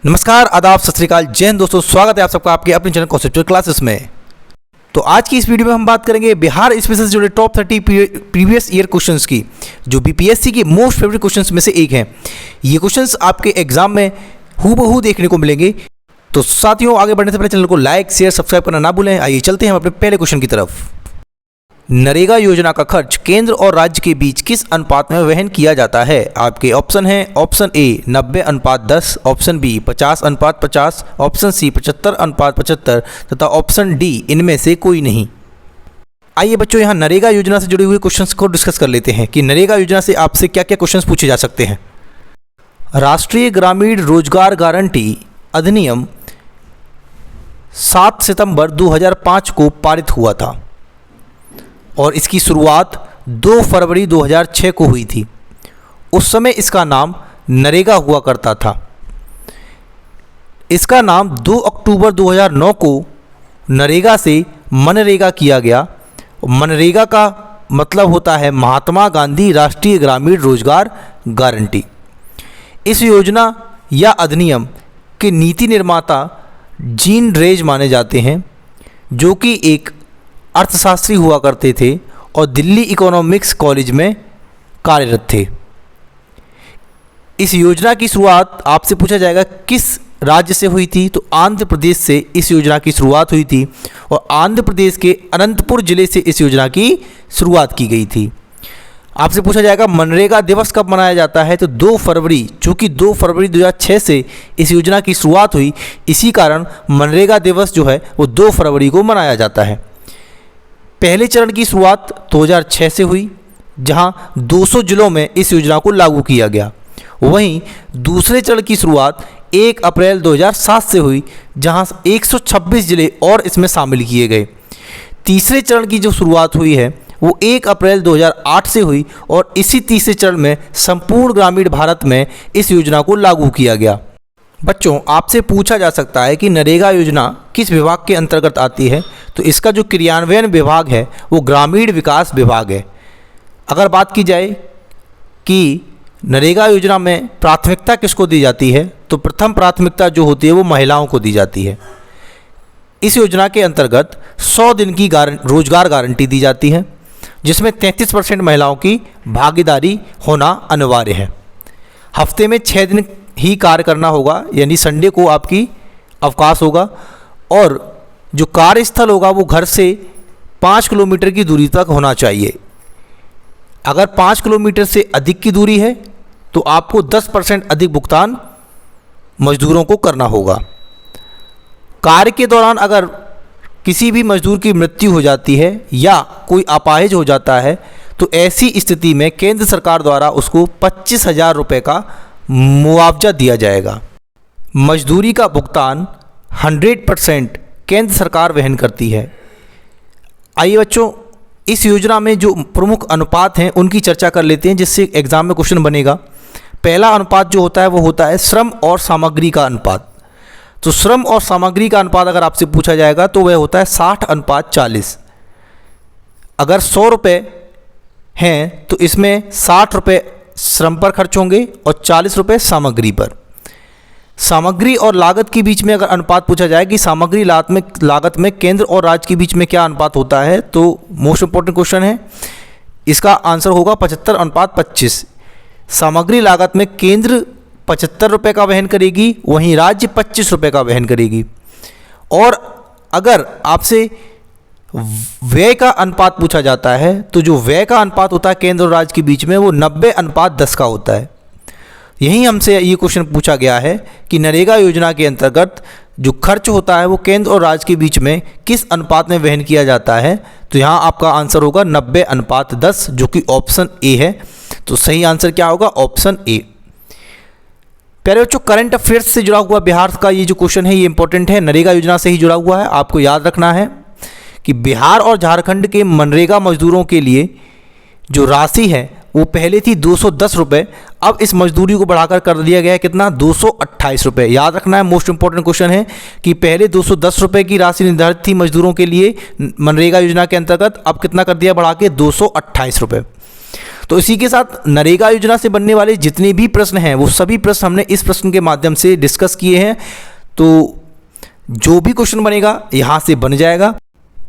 नमस्कार, आदाब, सत श्री अकाल, जय हिंद दोस्तों। स्वागत है आप सबका आपके अपने चैनल कॉन्सेप्चुअल क्लासेस में। तो आज की इस वीडियो में हम बात करेंगे बिहार स्पेशल से जुड़े टॉप 30 प्रीवियस ईयर क्वेश्चंस की, जो बीपीएससी की मोस्ट फेवरेट क्वेश्चंस में से एक हैं। ये क्वेश्चंस आपके एग्जाम में हूबहू देखने को मिलेंगे। तो साथियों, आगे बढ़ने से पहले चैनल को लाइक, शेयर, सब्सक्राइब करना ना भूलें। आइए चलते हैं हम अपने पहले क्वेश्चन की तरफ। नरेगा योजना का खर्च केंद्र और राज्य के बीच किस अनुपात में वहन किया जाता है? आपके ऑप्शन हैं, option A 90:10, option B 50:50, option C 75:75 तथा ऑप्शन डी इनमें से कोई नहीं। आइए बच्चों, यहाँ नरेगा योजना से जुड़े हुए क्वेश्चंस को डिस्कस कर लेते हैं कि नरेगा योजना से आपसे क्या क्या क्वेश्चंस पूछे जा सकते हैं। राष्ट्रीय ग्रामीण रोजगार गारंटी अधिनियम 7 सितंबर 2005 को पारित हुआ था और इसकी शुरुआत 2 फरवरी 2006 को हुई थी। उस समय इसका नाम नरेगा हुआ करता था। इसका नाम 2 अक्टूबर 2009 को नरेगा से मनरेगा किया गया। मनरेगा का मतलब होता है महात्मा गांधी राष्ट्रीय ग्रामीण रोजगार गारंटी। इस योजना या अधिनियम के नीति निर्माता जीन रेज माने जाते हैं, जो कि एक अर्थशास्त्री हुआ करते थे और दिल्ली इकोनॉमिक्स कॉलेज में कार्यरत थे। इस योजना की शुरुआत आपसे पूछा जाएगा किस राज्य से हुई थी, तो आंध्र प्रदेश से इस योजना की शुरुआत हुई थी और आंध्र प्रदेश के अनंतपुर जिले से इस योजना की शुरुआत की गई थी। आपसे पूछा जाएगा मनरेगा दिवस कब मनाया जाता है, तो 2 फरवरी, चूँकि 2 फरवरी 2006 से इस योजना की शुरुआत हुई, इसी कारण मनरेगा दिवस जो है वो 2 फरवरी को मनाया जाता है। पहले चरण की शुरुआत 2006 से हुई, जहां 200 जिलों में इस योजना को लागू किया गया। वहीं दूसरे चरण की शुरुआत 1 अप्रैल 2007 से हुई, जहां 126 जिले और इसमें शामिल किए गए। तीसरे चरण की जो शुरुआत हुई है वो 1 अप्रैल 2008 से हुई और इसी तीसरे चरण में संपूर्ण ग्रामीण भारत में इस योजना को लागू किया गया। बच्चों, आपसे पूछा जा सकता है कि नरेगा योजना किस विभाग के अंतर्गत आती है, तो इसका जो क्रियान्वयन विभाग है वो ग्रामीण विकास विभाग है। अगर बात की जाए कि नरेगा योजना में प्राथमिकता किसको दी जाती है, तो प्रथम प्राथमिकता जो होती है वो महिलाओं को दी जाती है। इस योजना के अंतर्गत 100 दिन की रोजगार गारंटी दी जाती है, जिसमें 33% महिलाओं की भागीदारी होना अनिवार्य है। हफ्ते में 6 दिन ही कार्य करना होगा, यानी संडे को आपकी अवकाश होगा और जो कार्यस्थल होगा वो घर से 5 किलोमीटर की दूरी तक होना चाहिए। अगर 5 किलोमीटर से अधिक की दूरी है तो आपको 10% अधिक भुगतान मजदूरों को करना होगा। कार्य के दौरान अगर किसी भी मजदूर की मृत्यु हो जाती है या कोई अपाहिज हो जाता है, तो ऐसी स्थिति में केंद्र सरकार द्वारा उसको 25,000 रुपये का मुआवजा दिया जाएगा। मजदूरी का भुगतान 100% केंद्र सरकार वहन करती है। आइए बच्चों, इस योजना में जो प्रमुख अनुपात हैं उनकी चर्चा कर लेते हैं, जिससे एग्जाम में क्वेश्चन बनेगा। पहला अनुपात जो होता है वो होता है श्रम और सामग्री का अनुपात। तो श्रम और सामग्री का अनुपात अगर आपसे पूछा जाएगा तो वह होता है 60:40। अगर 100 रुपये हैं तो इसमें 60 रुपये श्रम पर खर्च होंगे और 40 रुपये सामग्री पर। सामग्री और लागत के बीच में अगर अनुपात पूछा जाए कि सामग्री लागत में केंद्र और राज्य के बीच में क्या अनुपात होता है, तो मोस्ट इंपॉर्टेंट क्वेश्चन है, इसका आंसर होगा 75:25। सामग्री लागत में केंद्र 75 रुपये का वहन करेगी, वहीं राज्य 25 रुपये का वहन करेगी। और अगर आपसे व्यय का अनुपात पूछा जाता है तो जो व्यय का अनुपात होता है केंद्र और राज्य के बीच में वो 90:10 का होता है। यही हमसे ये क्वेश्चन पूछा गया है कि नरेगा योजना के अंतर्गत जो खर्च होता है वो केंद्र और राज्य के बीच में किस अनुपात में वहन किया जाता है, तो यहाँ आपका आंसर होगा 90:10, जो कि ऑप्शन ए है। तो सही आंसर क्या होगा? Option A. प्यारे बच्चों, करंट अफेयर्स से जुड़ा हुआ बिहार का ये जो क्वेश्चन है ये इंपॉर्टेंट है, नरेगा योजना से ही जुड़ा हुआ है। आपको याद रखना है कि बिहार और झारखंड के मनरेगा मजदूरों के लिए जो राशि है वो पहले थी 210 रुपये, अब इस मजदूरी को बढ़ाकर कर दिया गया है कितना? 228 रुपये। याद रखना है, मोस्ट इंपॉर्टेंट क्वेश्चन है कि पहले 210 रुपये की राशि निर्धारित थी मजदूरों के लिए मनरेगा योजना के अंतर्गत, अब कितना कर दिया बढ़ा के? 228 रुपये। तो इसी के साथ नरेगा योजना से बनने वाले जितने भी प्रश्न हैं वो सभी प्रश्न हमने इस प्रश्न के माध्यम से डिस्कस किए हैं। तो जो भी क्वेश्चन बनेगा यहाँ से बन जाएगा।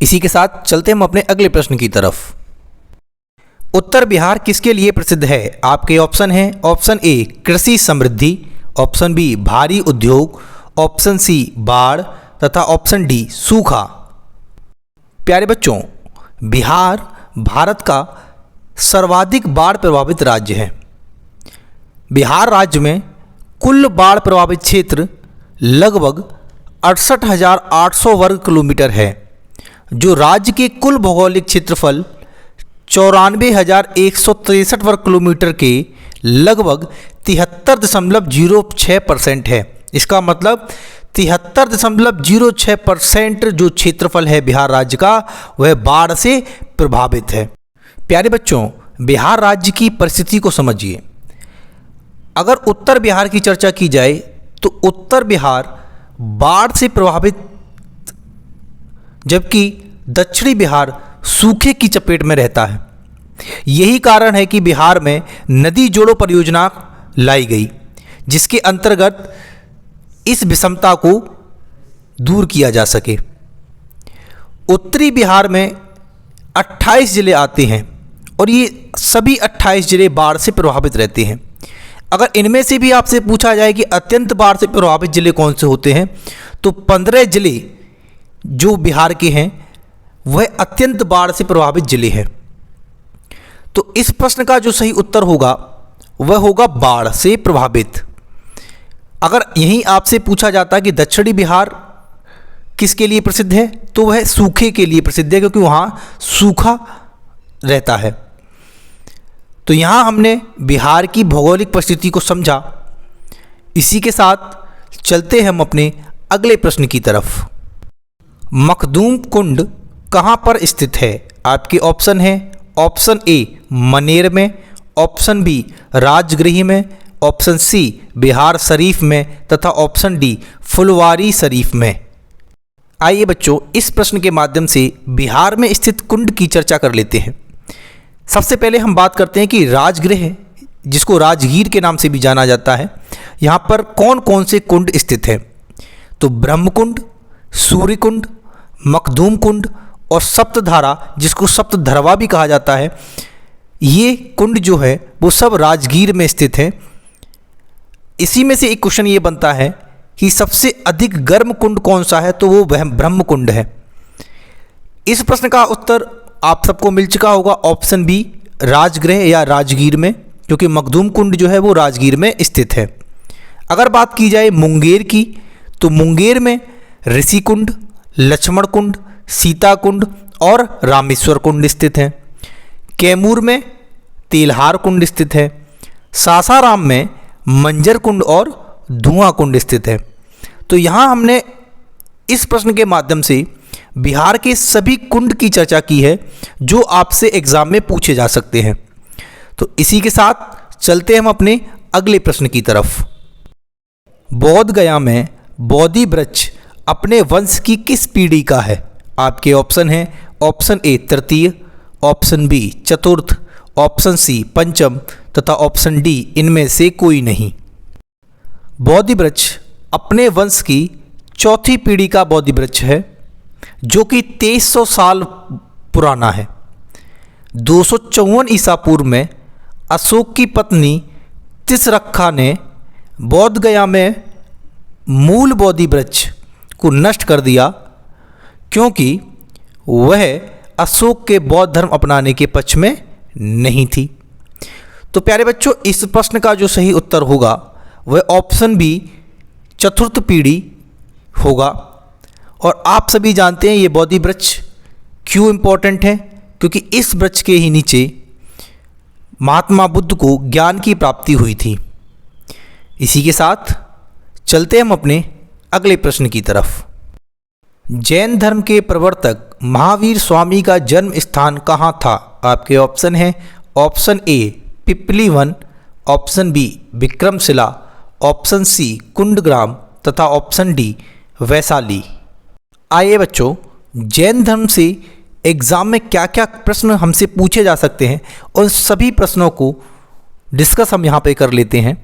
इसी के साथ चलते हम अपने अगले प्रश्न की तरफ। उत्तर बिहार किसके लिए प्रसिद्ध है? आपके ऑप्शन हैं, ऑप्शन ए कृषि समृद्धि, ऑप्शन बी भारी उद्योग, ऑप्शन सी बाढ़ तथा ऑप्शन डी सूखा। प्यारे बच्चों, बिहार भारत का सर्वाधिक बाढ़ प्रभावित राज्य है। बिहार राज्य में कुल बाढ़ प्रभावित क्षेत्र लगभग 68,800 वर्ग किलोमीटर है, जो राज्य के कुल भौगोलिक क्षेत्रफल 94,163 वर्ग किलोमीटर के लगभग 73.06% है। इसका मतलब 73.06% जो क्षेत्रफल है बिहार राज्य का वह बाढ़ से प्रभावित है। प्यारे बच्चों, बिहार राज्य की परिस्थिति को समझिए। अगर उत्तर बिहार की चर्चा की जाए तो उत्तर बिहार बाढ़ से प्रभावित, जबकि दक्षिणी बिहार सूखे की चपेट में रहता है। यही कारण है कि बिहार में नदी जोड़ो परियोजना लाई गई, जिसके अंतर्गत इस विषमता को दूर किया जा सके। उत्तरी बिहार में 28 जिले आते हैं और ये सभी 28 जिले बाढ़ से प्रभावित रहते हैं। अगर इनमें से भी आपसे पूछा जाए कि अत्यंत बाढ़ से प्रभावित जिले कौन से होते हैं, तो 15 जिले जो बिहार के हैं वह अत्यंत बाढ़ से प्रभावित जिले हैं। तो इस प्रश्न का जो सही उत्तर होगा वह होगा बाढ़ से प्रभावित। अगर यहीं आपसे पूछा जाता कि दक्षिणी बिहार किसके लिए प्रसिद्ध है, तो वह सूखे के लिए प्रसिद्ध है, क्योंकि वहाँ सूखा रहता है। तो यहाँ हमने बिहार की भौगोलिक परिस्थिति को समझा। इसी के साथ चलते हैं हम अपने अगले प्रश्न की तरफ। मखदूम कुंड कहाँ पर स्थित है? आपके ऑप्शन है, ऑप्शन ए मनेर में, ऑप्शन बी राजगृह में, ऑप्शन सी बिहार शरीफ में तथा ऑप्शन डी फुलवारी शरीफ में। आइए बच्चों, इस प्रश्न के माध्यम से बिहार में स्थित कुंड की चर्चा कर लेते हैं। सबसे पहले हम बात करते हैं कि राजगृह, जिसको राजगीर के नाम से भी जाना जाता है, यहाँ पर कौन कौन से कुंड स्थित हैं? तो ब्रह्मकुंड, सूर्यकुंड, मखदूम कुंड और सप्तधारा, जिसको सप्तधरवा भी कहा जाता है, ये कुंड जो है वो सब राजगीर में स्थित हैं। इसी में से एक क्वेश्चन ये बनता है कि सबसे अधिक गर्म कुंड कौन सा है, तो वो वह ब्रह्मकुंड है। इस प्रश्न का उत्तर आप सबको मिल चुका होगा, ऑप्शन बी राजगृह या राजगीर में, क्योंकि मखदूम कुंड जो है वो राजगीर में स्थित है। अगर बात की जाए मुंगेर की, तो मुंगेर में ऋषि कुंड, लक्ष्मण कुंड, सीता कुंड और रामेश्वर कुंड स्थित हैं। कैमूर में तेलहार कुंड स्थित है। सासाराम में मंजर कुंड और धुआं कुंड स्थित है। तो यहाँ हमने इस प्रश्न के माध्यम से बिहार के सभी कुंड की चर्चा की है जो आपसे एग्जाम में पूछे जा सकते हैं। तो इसी के साथ चलते हम अपने अगले प्रश्न की तरफ। बोध गया में बोधि वृक्ष अपने वंश की किस पीढ़ी का है? आपके ऑप्शन हैं, ऑप्शन ए तृतीय, ऑप्शन बी चतुर्थ, ऑप्शन सी पंचम तथा ऑप्शन डी इनमें से कोई नहीं। बोधि वृक्ष अपने वंश की चौथी पीढ़ी का बोधि वृक्ष है, जो कि 2300 साल पुराना है। 254 ईसा पूर्व में अशोक की पत्नी तिसरख्खा ने बोध गया में मूल बोधि वृक्ष को नष्ट कर दिया, क्योंकि वह अशोक के बौद्ध धर्म अपनाने के पक्ष में नहीं थी। तो प्यारे बच्चों, इस प्रश्न का जो सही उत्तर होगा वह ऑप्शन बी चतुर्थ पीढ़ी होगा। और आप सभी जानते हैं ये बोधि वृक्ष क्यों इम्पोर्टेंट है, क्योंकि इस वृक्ष के ही नीचे महात्मा बुद्ध को ज्ञान की प्राप्ति हुई थी। इसी के साथ चलते हम अपने अगले प्रश्न की तरफ। जैन धर्म के प्रवर्तक महावीर स्वामी का जन्म स्थान कहाँ था? आपके ऑप्शन हैं, option A Pipli Van, option B Vikramshila, option C Kundagram तथा ऑप्शन डी वैशाली। आइए बच्चों, जैन धर्म से एग्ज़ाम में क्या क्या प्रश्न हमसे पूछे जा सकते हैं, उन सभी प्रश्नों को डिस्कस हम यहाँ पे कर लेते हैं।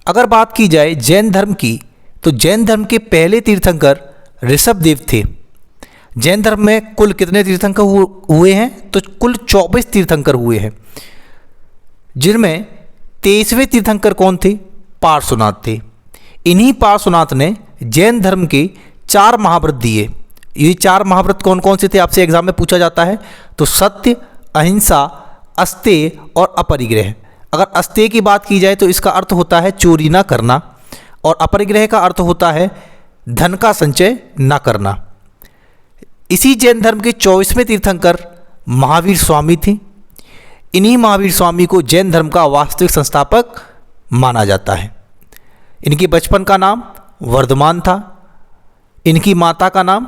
अगर बात की जाए जैन धर्म की, तो जैन धर्म के पहले तीर्थंकर ऋषभदेव थे। जैन धर्म में कुल कितने तीर्थंकर हुए हैं? तो कुल 24 तीर्थंकर हुए हैं, जिनमें 23वें तीर्थंकर कौन थे? पार्श्वनाथ थे। इन्हीं पार्श्वनाथ ने जैन धर्म के 4 महाव्रत दिए। ये 4 महाव्रत कौन कौन से थे आपसे एग्जाम में पूछा जाता है? तो सत्य, अहिंसा, अस्तेय और अपरिग्रह। अगर अस्तेय की बात की जाए तो इसका अर्थ होता है चोरी ना करना, और अपरिग्रह का अर्थ होता है धन का संचय ना करना। इसी जैन धर्म के 24वें तीर्थंकर महावीर स्वामी थे। इन्हीं महावीर स्वामी को जैन धर्म का वास्तविक संस्थापक माना जाता है। इनके बचपन का नाम वर्धमान था। इनकी माता का नाम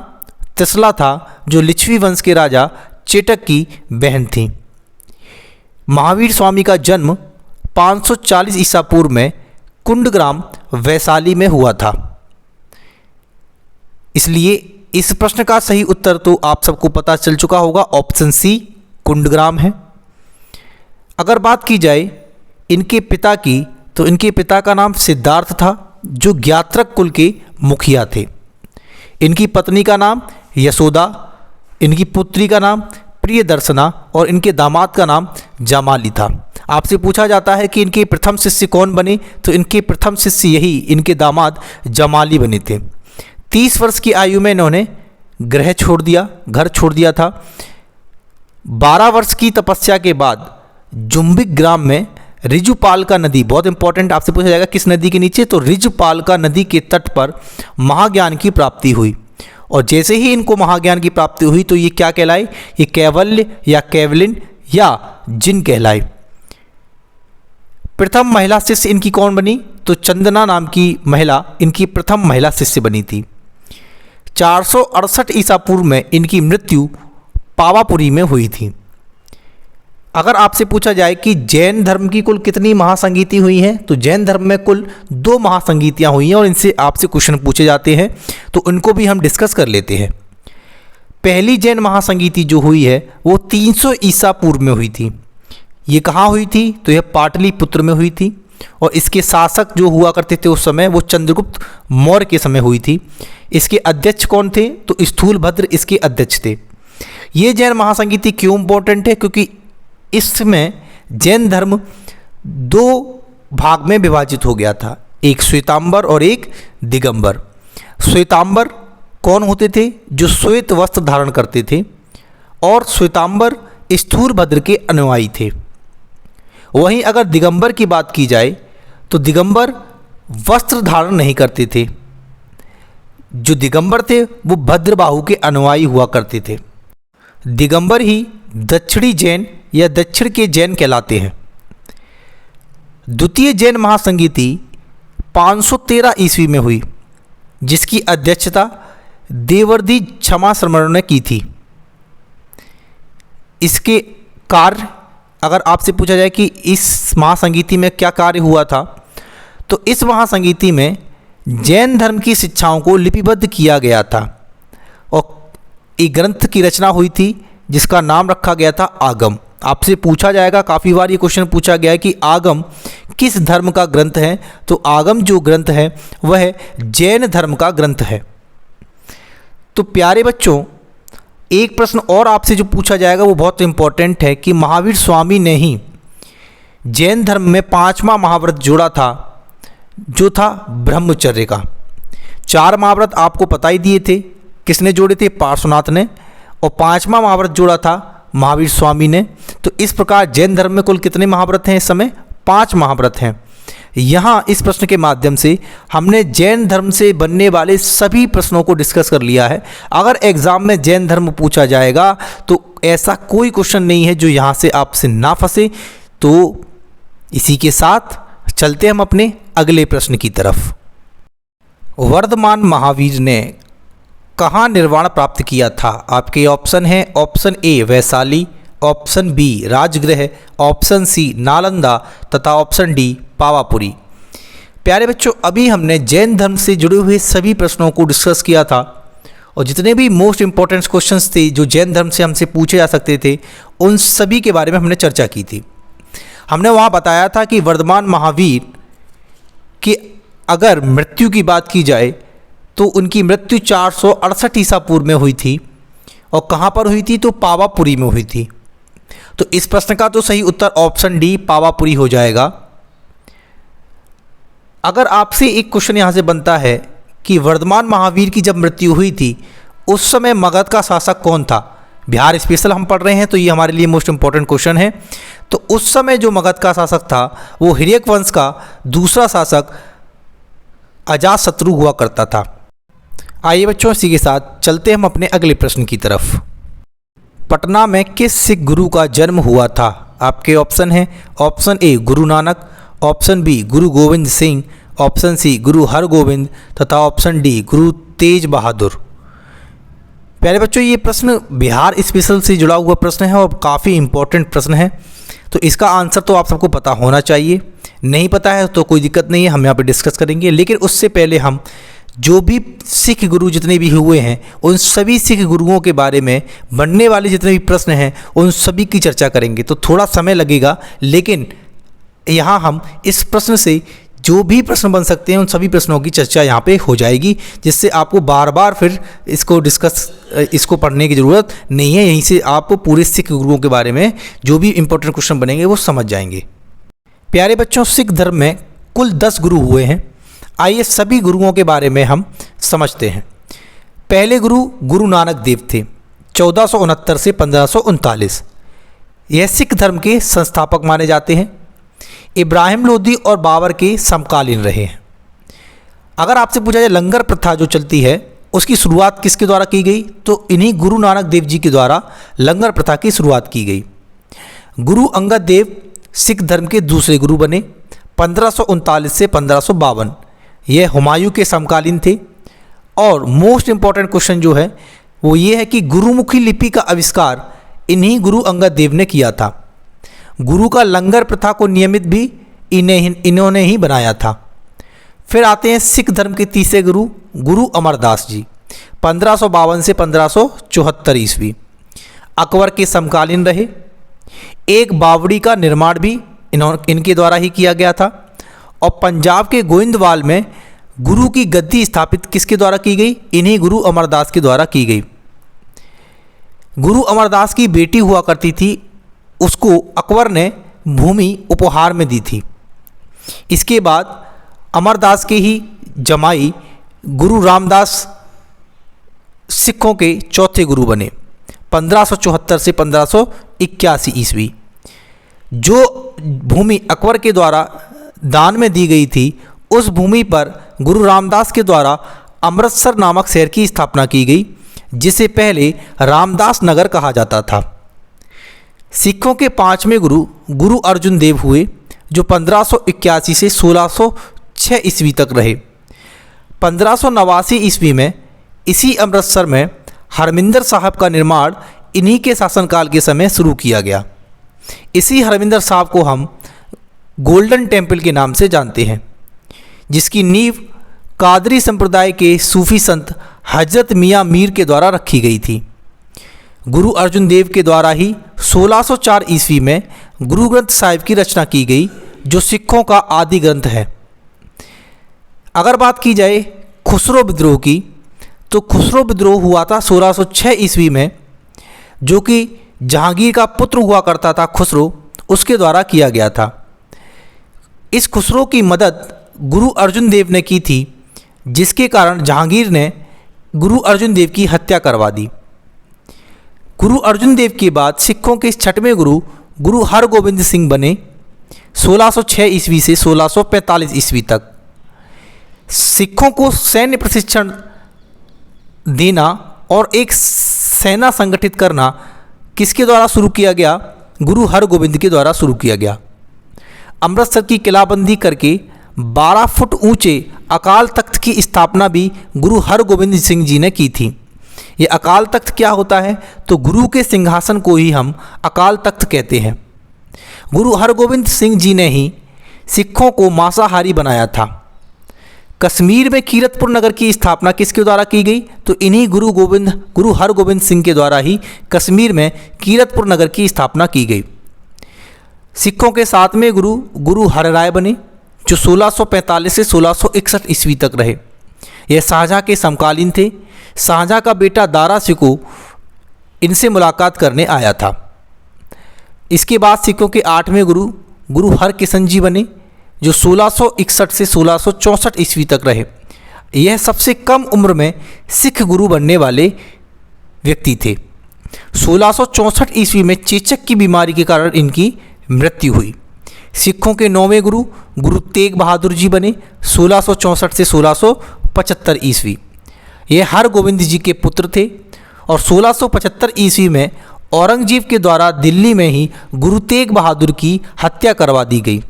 त्रिशला था, जो लिच्छवी वंश के राजा चेटक की बहन थी। महावीर स्वामी का जन्म 540 ईसा पूर्व में कुंडग्राम वैशाली में हुआ था। इसलिए इस प्रश्न का सही उत्तर तो आप सबको पता चल चुका होगा, ऑप्शन सी कुंडग्राम है। अगर बात की जाए इनके पिता की, तो इनके पिता का नाम सिद्धार्थ था, जो ज्ञात्रक कुल के मुखिया थे। इनकी पत्नी का नाम यशोदा, इनकी पुत्री का नाम प्रियदर्शना और इनके दामाद का नाम जामाली था। आपसे पूछा जाता है कि इनके प्रथम शिष्य कौन बने, तो इनके प्रथम शिष्य यही इनके दामाद जामाली बने थे। 30 वर्ष की आयु में इन्होंने घर छोड़ दिया था। 12 वर्ष की तपस्या के बाद जुम्बिक ग्राम में रिजुपालका नदी, बहुत इंपॉर्टेंट, आपसे पूछा जाएगा किस नदी के नीचे, तो रिजुपालका नदी के तट पर महाज्ञान की प्राप्ति हुई। और जैसे ही इनको महाज्ञान की प्राप्ति हुई तो ये क्या कहलाए? ये कैवल्य या कैवलिन या जिन कहलाए। प्रथम महिला शिष्य इनकी कौन बनी? तो चंदना नाम की महिला इनकी प्रथम महिला शिष्य बनी थी। 468 ईसा पूर्व में इनकी मृत्यु पावापुरी में हुई थी। अगर आपसे पूछा जाए कि जैन धर्म की कुल कितनी महासंगीति हुई हैं, तो जैन धर्म में कुल 2 महासंगीतियाँ हुई हैं और इनसे आपसे क्वेश्चन पूछे जाते हैं, तो उनको भी हम डिस्कस कर लेते हैं। पहली जैन महासंगीति जो हुई है वो 300 ईसा पूर्व में हुई थी। ये कहाँ हुई थी? तो यह पाटलिपुत्र में हुई थी, और इसके शासक जो हुआ करते थे उस समय वो चंद्रगुप्त मौर्य के समय हुई थी। इसके अध्यक्ष कौन थे? तो स्थूलभद्र इसके अध्यक्ष थे। ये जैन महासंगीति क्यों इंपॉर्टेंट है? क्योंकि इसमें जैन धर्म 2 भाग में विभाजित हो गया था, एक श्वेतांबर और एक दिगंबर। श्वेतांबर कौन होते थे? जो श्वेत वस्त्र धारण करते थे, और श्वेतांबर स्थूलभद्र के अनुयायी थे। वहीं अगर दिगंबर की बात की जाए तो दिगंबर वस्त्र धारण नहीं करते थे। जो दिगंबर थे वो भद्रबाहु के अनुयायी हुआ करते थे। दिगंबर ही दक्षिणी जैन या दक्षिण के जैन कहलाते हैं। द्वितीय जैन महासंगीति 513 ईस्वी में हुई, जिसकी अध्यक्षता देवर्षि क्षमा श्रमण ने की थी। इसके कार्य, अगर आपसे पूछा जाए कि इस महासंगीति में क्या कार्य हुआ था, तो इस महासंगीति में जैन धर्म की शिक्षाओं को लिपिबद्ध किया गया था और एक ग्रंथ की रचना हुई थी जिसका नाम रखा गया था आगम। आपसे पूछा जाएगा, काफ़ी बार ये क्वेश्चन पूछा गया है कि आगम किस धर्म का ग्रंथ है, तो आगम जो ग्रंथ है वह जैन धर्म का ग्रंथ है। तो प्यारे बच्चों, एक प्रश्न और आपसे जो पूछा जाएगा वो बहुत इंपॉर्टेंट है कि महावीर स्वामी ने ही जैन धर्म में 5वां महाव्रत जोड़ा था, जो था ब्रह्मचर्य का। 4 महाव्रत आपको पता ही दिए थे, किसने जोड़े थे? पार्श्वनाथ ने। और 5वां महाव्रत जोड़ा था महावीर स्वामी ने। तो इस प्रकार जैन धर्म में कुल कितने महाव्रत हैं इस समय? 5 महाव्रत हैं। यहाँ इस प्रश्न के माध्यम से हमने जैन धर्म से बनने वाले सभी प्रश्नों को डिस्कस कर लिया है। अगर एग्ज़ाम में जैन धर्म पूछा जाएगा तो ऐसा कोई क्वेश्चन नहीं है जो यहाँ से आपसे ना फंसे। तो इसी के साथ चलते हम अपने अगले प्रश्न की तरफ। वर्धमान महावीर ने कहाँ निर्वाण प्राप्त किया था? आपके ऑप्शन हैं, option A Vaishali, option B Rajgriha, option C Nalanda तथा ऑप्शन डी पावापुरी। प्यारे बच्चों, अभी हमने जैन धर्म से जुड़े हुए सभी प्रश्नों को डिस्कस किया था और जितने भी मोस्ट इम्पोर्टेंट क्वेश्चंस थे जो जैन धर्म से हमसे पूछे जा सकते थे, उन सभी के बारे में हमने चर्चा की थी। हमने वहाँ बताया था कि वर्धमान महावीर की अगर मृत्यु की बात की जाए तो उनकी मृत्यु 468 ईसा पूर्व में हुई थी। और कहाँ पर हुई थी? तो पावापुरी में हुई थी। तो इस प्रश्न का तो सही उत्तर ऑप्शन डी पावापुरी हो जाएगा। अगर आपसे एक क्वेश्चन यहाँ से बनता है कि वर्धमान महावीर की जब मृत्यु हुई थी उस समय मगध का शासक कौन था? बिहार स्पेशल हम पढ़ रहे हैं तो ये हमारे लिए मोस्ट इंपॉर्टेंट क्वेश्चन है। तो उस समय जो मगध का शासक था वो हिरण्यक वंश का दूसरा शासक अजातशत्रु हुआ करता था। आइए बच्चों, इसी के साथ चलते हम अपने अगले प्रश्न की तरफ। पटना में किस सिख गुरु का जन्म हुआ था? आपके ऑप्शन हैं, ऑप्शन ए गुरु नानक, ऑप्शन बी गुरु गोविंद सिंह, ऑप्शन सी गुरु हरगोविंद तथा ऑप्शन डी गुरु तेज बहादुर। प्यारे बच्चों, ये प्रश्न बिहार स्पेशल से जुड़ा हुआ प्रश्न है और काफ़ी इम्पोर्टेंट प्रश्न है। तो इसका आंसर तो आप सबको पता होना चाहिए। नहीं पता है तो कोई दिक्कत नहीं है, हम यहाँ पे डिस्कस करेंगे। लेकिन उससे पहले हम जो भी सिख गुरु जितने भी हुए हैं उन सभी सिख गुरुओं के बारे में बनने वाले जितने भी प्रश्न हैं उन सभी की चर्चा करेंगे। तो थोड़ा समय लगेगा, लेकिन यहाँ हम इस प्रश्न से जो भी प्रश्न बन सकते हैं उन सभी प्रश्नों की चर्चा यहाँ पे हो जाएगी, जिससे आपको बार बार फिर इसको पढ़ने की ज़रूरत नहीं है। यहीं से आप पूरे सिख गुरुओं के बारे में जो भी इंपॉर्टेंट क्वेश्चन बनेंगे वो समझ जाएंगे। प्यारे बच्चों, सिख धर्म में कुल 10 गुरु हुए हैं। आइए सभी गुरुओं के बारे में हम समझते हैं। पहले गुरु गुरु नानक देव थे, 1469 से 1539। यह सिख धर्म के संस्थापक माने जाते हैं। इब्राहिम लोदी और बाबर के समकालीन रहे हैं। अगर आपसे पूछा जाए लंगर प्रथा जो चलती है उसकी शुरुआत किसके द्वारा की गई, तो इन्हीं गुरु नानक देव जी के द्वारा लंगर प्रथा की शुरुआत की गई। गुरु अंगद देव सिख धर्म के दूसरे गुरु बने 1539 से 1552। यह हुमायूं के समकालीन थे। और मोस्ट इम्पॉर्टेंट क्वेश्चन जो है वो ये है कि गुरुमुखी लिपि का आविष्कार इन्हीं गुरु अंगद देव ने किया था। गुरु का लंगर प्रथा को नियमित भी इन्होंने ही बनाया था। फिर आते हैं सिख धर्म के तीसरे गुरु गुरु अमरदास जी, 1552 से 1574 ईस्वी। अकबर के समकालीन रहे। एक बावड़ी का निर्माण भी इनके द्वारा ही किया गया था। और पंजाब के गोविंदवाल में गुरु की गद्दी स्थापित किसके द्वारा की गई? इन्हीं गुरु अमरदास के द्वारा की गई। गुरु अमरदास की बेटी हुआ करती थी, उसको अकबर ने भूमि उपहार में दी थी। इसके बाद अमरदास के ही जमाई गुरु रामदास सिखों के चौथे गुरु बने 1574 से 1581 ईस्वी। जो भूमि अकबर के द्वारा दान में दी गई थी उस भूमि पर गुरु रामदास के द्वारा अमृतसर नामक शहर की स्थापना की गई, जिसे पहले रामदास नगर कहा जाता था। सिखों के पांचवें गुरु गुरु अर्जुन देव हुए, जो 1581 से 1606 ईस्वी तक रहे। 1589 ईस्वी में इसी अमृतसर में हरमिंदर साहब का निर्माण इन्हीं के शासनकाल के समय शुरू किया गया। इसी हरमिंदर साहब को हम गोल्डन टेम्पल के नाम से जानते हैं, जिसकी नींव कादरी संप्रदाय के सूफी संत हजरत मियाँ मीर के द्वारा रखी गई थी। गुरु अर्जुन देव के द्वारा ही 1604 ईस्वी में गुरु ग्रंथ साहिब की रचना की गई, जो सिखों का आदि ग्रंथ है। अगर बात की जाए खुसरो विद्रोह की, तो खुसरो विद्रोह हुआ था 1606 ईस्वी में, जो कि जहांगीर का पुत्र हुआ करता था खुसरो, उसके द्वारा किया गया था। इस खुसरो की मदद गुरु अर्जुन देव ने की थी, जिसके कारण जहांगीर ने गुरु अर्जुन देव की हत्या करवा दी। गुरु अर्जुन देव के बाद सिखों के छठवें गुरु गुरु हरगोविंद सिंह बने 1606 ईस्वी से 1645 ईस्वी तक। सिखों को सैन्य प्रशिक्षण देना और एक सेना संगठित करना किसके द्वारा शुरू किया गया? गुरु हरगोविंद के द्वारा शुरू किया गया। अमृतसर की किलाबंदी करके 12 फुट ऊंचे अकाल तख्त की स्थापना भी गुरु हरगोविंद सिंह जी ने की थी। ये अकाल तख्त क्या होता है? तो गुरु के सिंहासन को ही हम अकाल तख्त कहते हैं। गुरु हरगोविंद सिंह जी ने ही सिखों को मांसाहारी बनाया था। कश्मीर में कीरतपुर नगर की स्थापना किसके द्वारा की गई? तो इन्हीं गुरु हरगोबिंद सिंह के द्वारा ही कश्मीर में कीरतपुर नगर की स्थापना की गई। सिखों के 7वें गुरु हरराय बने, जो 1645 से 1661 ईस्वी तक रहे। यह शाहजहाँ के समकालीन थे। शाहजहाँ का बेटा दारा शिकोह इनसे मुलाकात करने आया था। इसके बाद सिखों के 8वें गुरु हरकिशन जी बने, जो 1661 से 1664 ईस्वी तक रहे। यह सबसे कम उम्र में सिख गुरु बनने वाले व्यक्ति थे। 1664 ईस्वी में चेचक की बीमारी के कारण इनकी मृत्यु हुई। सिखों के 9वें गुरु तेग बहादुर जी बने, 1664 से 1675 ईस्वी। यह हरगोबिंद जी के पुत्र थे और 1675 ईस्वी में औरंगजेब के द्वारा दिल्ली में ही गुरु तेग बहादुर की हत्या करवा दी गई।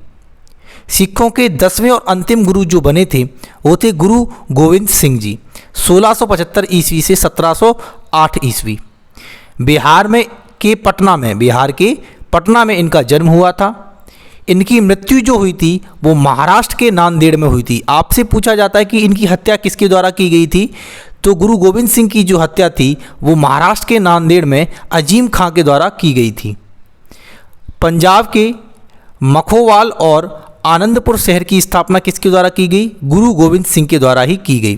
सिखों के 10वें और अंतिम गुरु जो बने थे वो थे गुरु गोविंद सिंह जी, 1675 ईस्वी से 1708 ईस्वी। बिहार के पटना में इनका जन्म हुआ था। इनकी मृत्यु जो हुई थी वो महाराष्ट्र के नांदेड़ में हुई थी। आपसे पूछा जाता है कि इनकी हत्या किसके द्वारा की गई थी, तो गुरु गोविंद सिंह की जो हत्या थी वो महाराष्ट्र के नांदेड़ में अजीम खां के द्वारा की गई थी। पंजाब के मखोवाल और आनंदपुर शहर की स्थापना किसके द्वारा की गई? गुरु गोविंद सिंह के द्वारा ही की गई।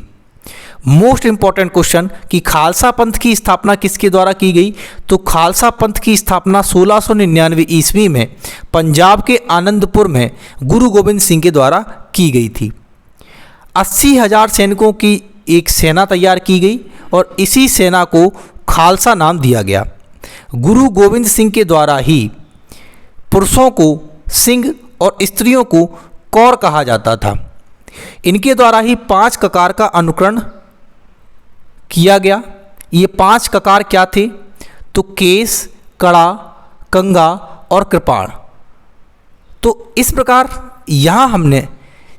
मोस्ट इंपॉर्टेंट क्वेश्चन कि खालसा पंथ की स्थापना किसके द्वारा की गई? तो खालसा पंथ की स्थापना 1699 ईस्वी में पंजाब के आनंदपुर में गुरु गोविंद सिंह के द्वारा की गई थी। 80,000 सैनिकों की एक सेना तैयार की गई और इसी सेना को खालसा नाम दिया गया। गुरु गोविंद सिंह के द्वारा ही पुरुषों को सिंह और स्त्रियों को कौर कहा जाता था। इनके द्वारा ही 5 ककार का अनुकरण किया गया। ये 5 ककार क्या थे? तो केस, कड़ा, कंगा और कृपाण। तो इस प्रकार यहाँ हमने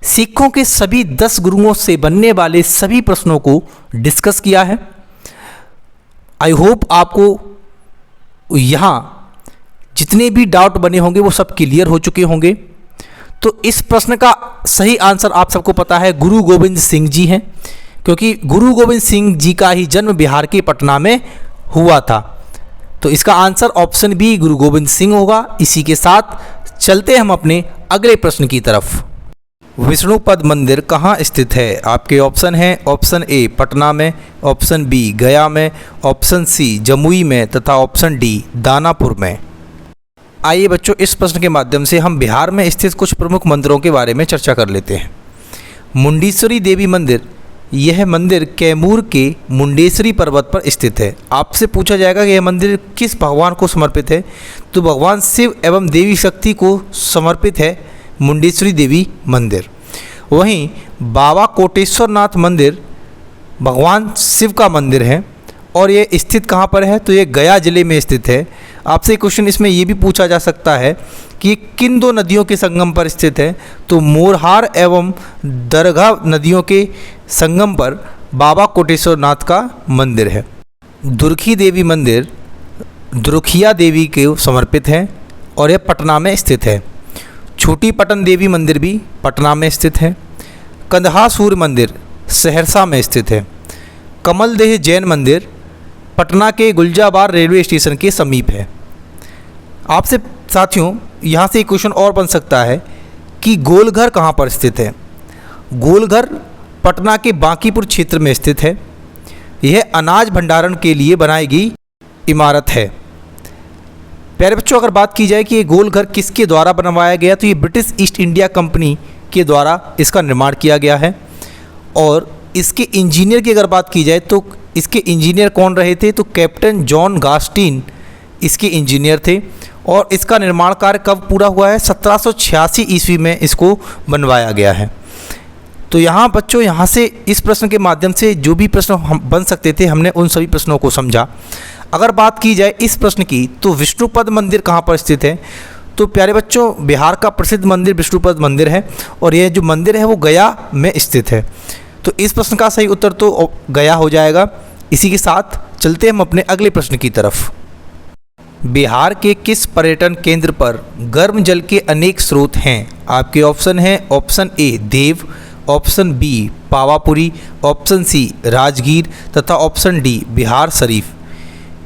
सिखों के सभी 10 गुरुओं से बनने वाले सभी प्रश्नों को डिस्कस किया है। आई होप आपको यहाँ जितने भी डाउट बने होंगे वो सब क्लियर हो चुके होंगे। तो इस प्रश्न का सही आंसर आप सबको पता है, गुरु गोविंद सिंह जी हैं, क्योंकि गुरु गोविंद सिंह जी का ही जन्म बिहार के पटना में हुआ था। तो इसका आंसर ऑप्शन बी गुरु गोविंद सिंह होगा। इसी के साथ चलते हम अपने अगले प्रश्न की तरफ। विष्णुपद मंदिर कहाँ स्थित है? आपके ऑप्शन हैं, ऑप्शन ए पटना में, ऑप्शन बी गया में, ऑप्शन सी जमुई में तथा ऑप्शन डी दानापुर में। आइए बच्चों, इस प्रश्न के माध्यम से हम बिहार में स्थित कुछ प्रमुख मंदिरों के बारे में चर्चा कर लेते हैं। मुंडेश्वरी देवी मंदिर, यह मंदिर कैमूर के मुंडेश्वरी पर्वत पर स्थित है। आपसे पूछा जाएगा कि यह मंदिर किस भगवान को समर्पित है? तो भगवान शिव एवं देवी शक्ति को समर्पित है मुंडेश्वरी देवी मंदिर। वहीं बाबा कोटेश्वर नाथ मंदिर भगवान शिव का मंदिर है और ये स्थित कहाँ पर है? तो ये गया जिले में स्थित है। आपसे क्वेश्चन इसमें ये भी पूछा जा सकता है कि किन 2 नदियों के संगम पर स्थित है? तो मोरहार एवं दरगाह नदियों के संगम पर बाबा कोटेश्वर नाथ का मंदिर है। दुर्खी देवी मंदिर दुर्खिया देवी को समर्पित है और यह पटना में स्थित है। छोटी पटन देवी मंदिर भी पटना में स्थित है। कंदहा सूर्य मंदिर सहरसा में स्थित है। कमलदेह जैन मंदिर पटना के गुलजाबार रेलवे स्टेशन के समीप है। आपसे साथियों यहाँ से एक क्वेश्चन और बन सकता है कि गोलघर कहाँ पर स्थित है? गोलघर पटना के बांकीपुर क्षेत्र में स्थित है। यह अनाज भंडारण के लिए बनाई गई इमारत है। प्यारे बच्चों, अगर बात की जाए कि ये गोलघर किसके द्वारा बनवाया गया, तो ये ब्रिटिश ईस्ट इंडिया कंपनी के द्वारा इसका निर्माण किया गया है। और इसके इंजीनियर की अगर बात की जाए तो इसके इंजीनियर कौन रहे थे? तो कैप्टन जॉन गास्टिन इसके इंजीनियर थे। और इसका निर्माण कार्य कब पूरा हुआ है? 1786 ईस्वी में इसको बनवाया गया है। तो यहाँ बच्चों, यहाँ से इस प्रश्न के माध्यम से जो भी प्रश्न हम बन सकते थे हमने उन सभी प्रश्नों को समझा। अगर बात की जाए इस प्रश्न की तो विष्णुपद मंदिर कहाँ पर स्थित है? तो प्यारे बच्चों, बिहार का प्रसिद्ध मंदिर विष्णुपद मंदिर है और यह जो मंदिर है वो गया में स्थित है। तो इस प्रश्न का सही उत्तर तो गया हो जाएगा। इसी के साथ चलते हम अपने अगले प्रश्न की तरफ। बिहार के किस पर्यटन केंद्र पर गर्म जल के अनेक स्रोत हैं? आपके ऑप्शन हैं, option A Dev, option B Pawapuri, option C Rajgir तथा ऑप्शन डी बिहार शरीफ।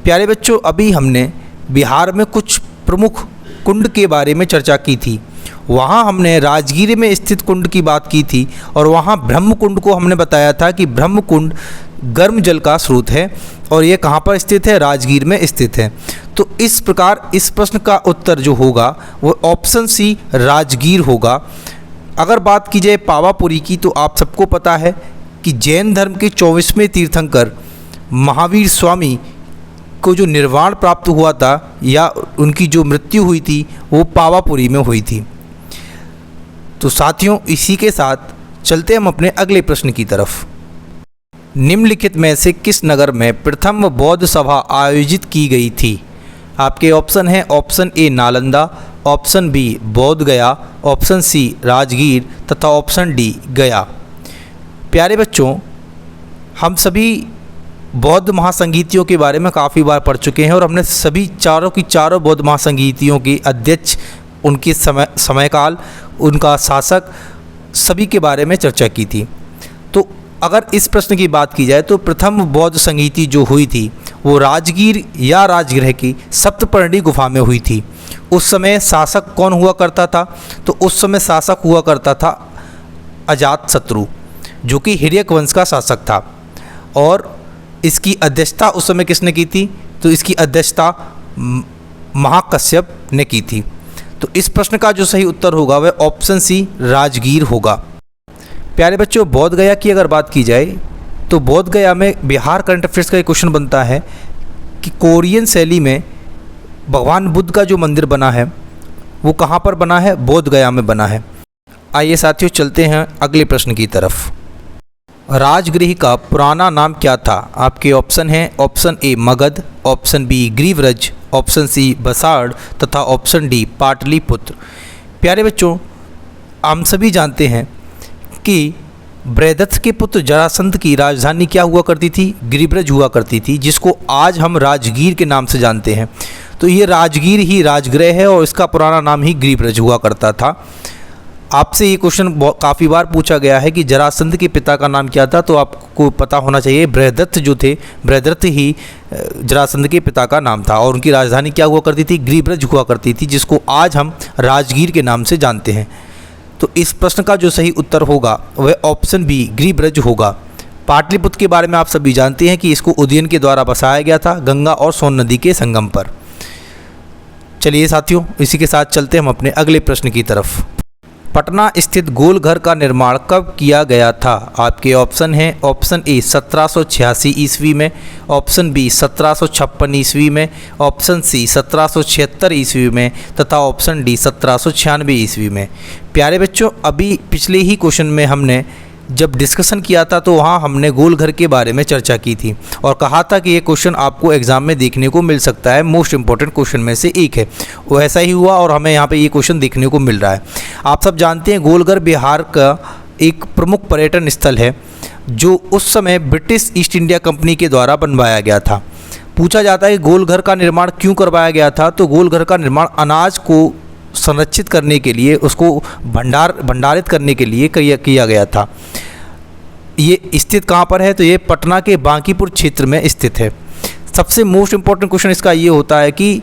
प्यारे बच्चों, अभी हमने बिहार में कुछ प्रमुख कुंड के बारे में चर्चा की थी। वहाँ हमने राजगीर में स्थित कुंड की बात की थी और वहाँ ब्रह्म कुंड को हमने बताया था कि ब्रह्म कुंड गर्म जल का स्रोत है और ये कहाँ पर स्थित है, राजगीर में स्थित है। तो इस प्रकार इस प्रश्न का उत्तर जो होगा वो ऑप्शन सी राजगीर होगा। अगर बात की जाए पावापुरी की, तो आप सबको पता है कि जैन धर्म के 24वें तीर्थंकर महावीर स्वामी को जो निर्वाण प्राप्त हुआ था या उनकी जो मृत्यु हुई थी वो पावापुरी में हुई थी। तो साथियों, इसी के साथ चलते हम अपने अगले प्रश्न की तरफ। निम्नलिखित में से किस नगर में प्रथम बौद्ध सभा आयोजित की गई थी? आपके ऑप्शन हैं option A Nalanda, option B Bodh Gaya, option C Rajgir तथा ऑप्शन डी गया। प्यारे बच्चों, हम सभी बौद्ध महासंगीतियों के बारे में काफ़ी बार पढ़ चुके हैं और हमने सभी चारों की चारों बौद्ध महासंगीतियों के अध्यक्ष, उनके समयकाल, उनका शासक, सभी के बारे में चर्चा की थी। तो अगर इस प्रश्न की बात की जाए तो प्रथम बौद्ध संगीति जो हुई थी वो राजगीर या राजगृह की सप्तपर्णी गुफा में हुई थी। उस समय शासक कौन हुआ करता था? तो उस समय शासक हुआ करता था अजातशत्रु, जो कि हिर्यक वंश का शासक था। और इसकी अध्यक्षता उस समय किसने की थी? तो इसकी अध्यक्षता महाकश्यप ने की थी। तो इस प्रश्न का जो सही उत्तर होगा वह ऑप्शन सी राजगीर होगा। प्यारे बच्चों, बोध गया की अगर बात की जाए तो बोध गया में बिहार करंट अफेयर्स का एक क्वेश्चन बनता है कि कोरियन शैली में भगवान बुद्ध का जो मंदिर बना है वो कहाँ पर बना है? बोध गया में बना है। आइए साथियों, चलते हैं अगले प्रश्न की तरफ। राजगृह का पुराना नाम क्या था? आपके ऑप्शन हैं option A Magadh, option B ग्रीवरज, ऑप्शन सी बसाड़ तथा ऑप्शन डी पाटलिपुत्र। प्यारे बच्चों, हम सभी जानते हैं कि बृहदत्त के पुत्र जरासंध की राजधानी क्या हुआ करती थी? गिरिब्रज हुआ करती थी, जिसको आज हम राजगीर के नाम से जानते हैं। तो ये राजगीर ही राजगृह है और इसका पुराना नाम ही गिरिब्रज हुआ करता था। आपसे ये क्वेश्चन काफ़ी बार पूछा गया है कि जरासंध के पिता का नाम क्या था, तो आपको पता होना चाहिए बृहदत्त जो थे, बृहदत्त ही जरासंध के पिता का नाम था और उनकी राजधानी क्या हुआ करती थी? गिरिब्रज हुआ करती थी, जिसको आज हम राजगीर के नाम से जानते हैं। तो इस प्रश्न का जो सही उत्तर होगा वह ऑप्शन बी गिरिब्रज होगा। पाटलिपुत्र के बारे में आप सभी जानते हैं कि इसको उदयन के द्वारा बसाया गया था, गंगा और सोन नदी के संगम पर। चलिए साथियों, इसी के साथ चलते हम अपने अगले प्रश्न की तरफ। पटना स्थित गोल घर का निर्माण कब किया गया था? आपके ऑप्शन हैं ऑप्शन ए 1786 ईस्वी में, ऑप्शन बी 1756 ईस्वी में, ऑप्शन सी 1776 ईस्वी में तथा ऑप्शन डी 1796 ईस्वी में। प्यारे बच्चों, अभी पिछले ही क्वेश्चन में हमने जब डिस्कशन किया था तो वहाँ हमने गोल घर के बारे में चर्चा की थी और कहा था कि ये क्वेश्चन आपको एग्ज़ाम में देखने को मिल सकता है, मोस्ट इंपॉर्टेंट क्वेश्चन में से एक है। वो ऐसा ही हुआ और हमें यहाँ पे ये क्वेश्चन देखने को मिल रहा है। आप सब जानते हैं गोलघर बिहार का एक प्रमुख पर्यटन स्थल है जो उस समय ब्रिटिश ईस्ट इंडिया कंपनी के द्वारा बनवाया गया था। पूछा जाता है कि गोलघर का निर्माण क्यों करवाया गया था? तो गोलघर का निर्माण अनाज को संरक्षित करने के लिए, उसको भंडारित करने के लिए किया गया था। ये स्थित कहाँ पर है? तो ये पटना के बांकीपुर क्षेत्र में स्थित है। सबसे मोस्ट इम्पॉर्टेंट क्वेश्चन इसका ये होता है कि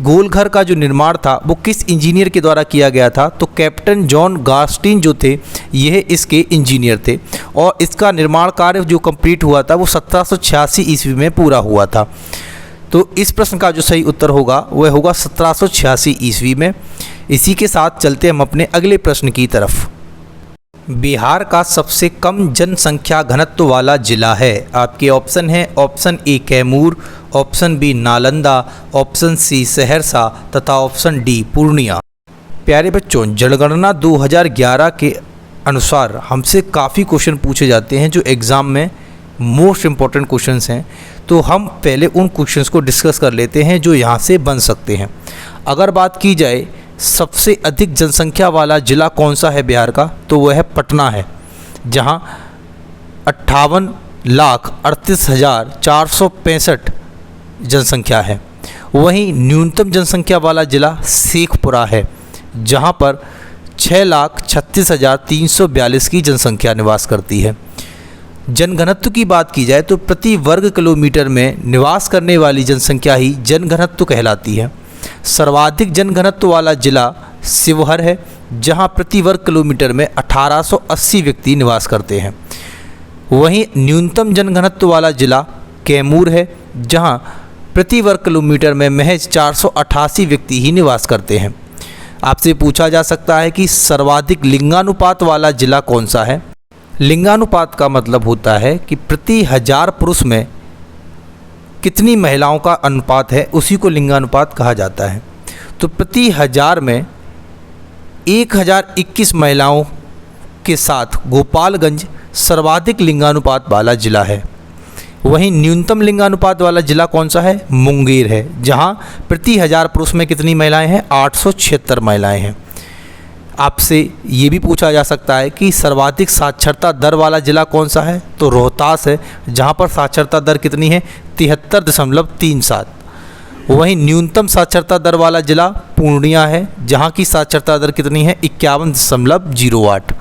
गोलघर का जो निर्माण था वो किस इंजीनियर के द्वारा किया गया था? तो कैप्टन जॉन गास्टिन जो थे यह इसके इंजीनियर थे और इसका निर्माण कार्य जो कंप्लीट हुआ था वो 1786 ईस्वी में पूरा हुआ था। तो इस प्रश्न का जो सही उत्तर होगा वह होगा 1786 ईस्वी में। इसी के साथ चलते हम अपने अगले प्रश्न की तरफ। बिहार का सबसे कम जनसंख्या घनत्व वाला जिला है? आपके ऑप्शन हैं option A Kaimur, option B Nalanda, option C Saharsa तथा ऑप्शन डी पूर्णिया। प्यारे बच्चों, जनगणना 2011 के अनुसार हमसे काफ़ी क्वेश्चन पूछे जाते हैं जो एग्ज़ाम में मोस्ट इम्पॉर्टेंट क्वेश्चंस हैं। तो हम पहले उन क्वेश्चंस को डिस्कस कर लेते हैं जो यहाँ से बन सकते हैं। अगर बात की जाए सबसे अधिक जनसंख्या वाला ज़िला कौन सा है बिहार का? तो वह है पटना है, जहाँ 58,38,465 जनसंख्या है। वहीं न्यूनतम जनसंख्या वाला ज़िला शेखपुरा है, जहाँ पर 6,36,342 की जनसंख्या निवास करती है। जनघनत्व की बात की जाए तो प्रति वर्ग किलोमीटर में निवास करने वाली जनसंख्या ही जनघनत्व कहलाती है। सर्वाधिक जनघनत्व वाला जिला शिवहर है, जहां प्रति वर्ग किलोमीटर में 1880 व्यक्ति निवास करते हैं। वहीं न्यूनतम जनघनत्व वाला जिला कैमूर है, जहां प्रति वर्ग किलोमीटर में महज 488 व्यक्ति ही निवास करते हैं। आपसे पूछा जा सकता है कि सर्वाधिक लिंगानुपात वाला जिला कौन सा है। लिंगानुपात का मतलब होता है कि प्रति 1000 पुरुष में कितनी महिलाओं का अनुपात है, उसी को लिंगानुपात कहा जाता है। तो प्रति 1000 में 1021 महिलाओं के साथ गोपालगंज सर्वाधिक लिंगानुपात वाला जिला है। वहीं न्यूनतम लिंगानुपात वाला जिला कौन सा है? मुंगेर है, जहां प्रति 1000 पुरुष में कितनी महिलाएं हैं? 876 महिलाएं हैं। आपसे ये भी पूछा जा सकता है कि सर्वाधिक साक्षरता दर वाला जिला कौन सा है? तो रोहतास है, जहां पर साक्षरता दर कितनी है? 73.37। वहीं न्यूनतम साक्षरता दर वाला जिला पूर्णिया है, जहां की साक्षरता दर कितनी है? 51.08।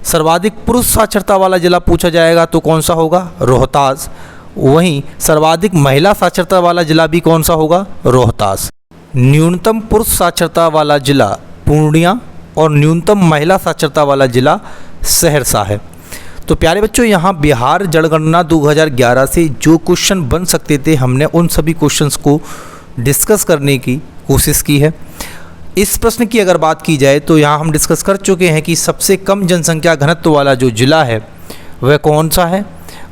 सर्वाधिक पुरुष साक्षरता वाला जिला पूछा जाएगा तो कौन सा होगा? रोहतास। वहीं सर्वाधिक महिला साक्षरता वाला जिला भी कौन सा होगा? रोहतास। न्यूनतम पुरुष साक्षरता वाला जिला पूर्णिया और न्यूनतम महिला साक्षरता वाला जिला सहरसा है। तो प्यारे बच्चों, यहाँ बिहार जनगणना 2011 से जो क्वेश्चन बन सकते थे, हमने उन सभी क्वेश्चंस को डिस्कस करने की कोशिश की है। इस प्रश्न की अगर बात की जाए तो यहाँ हम डिस्कस कर चुके हैं कि सबसे कम जनसंख्या घनत्व वाला जो जिला है वह कौन सा है।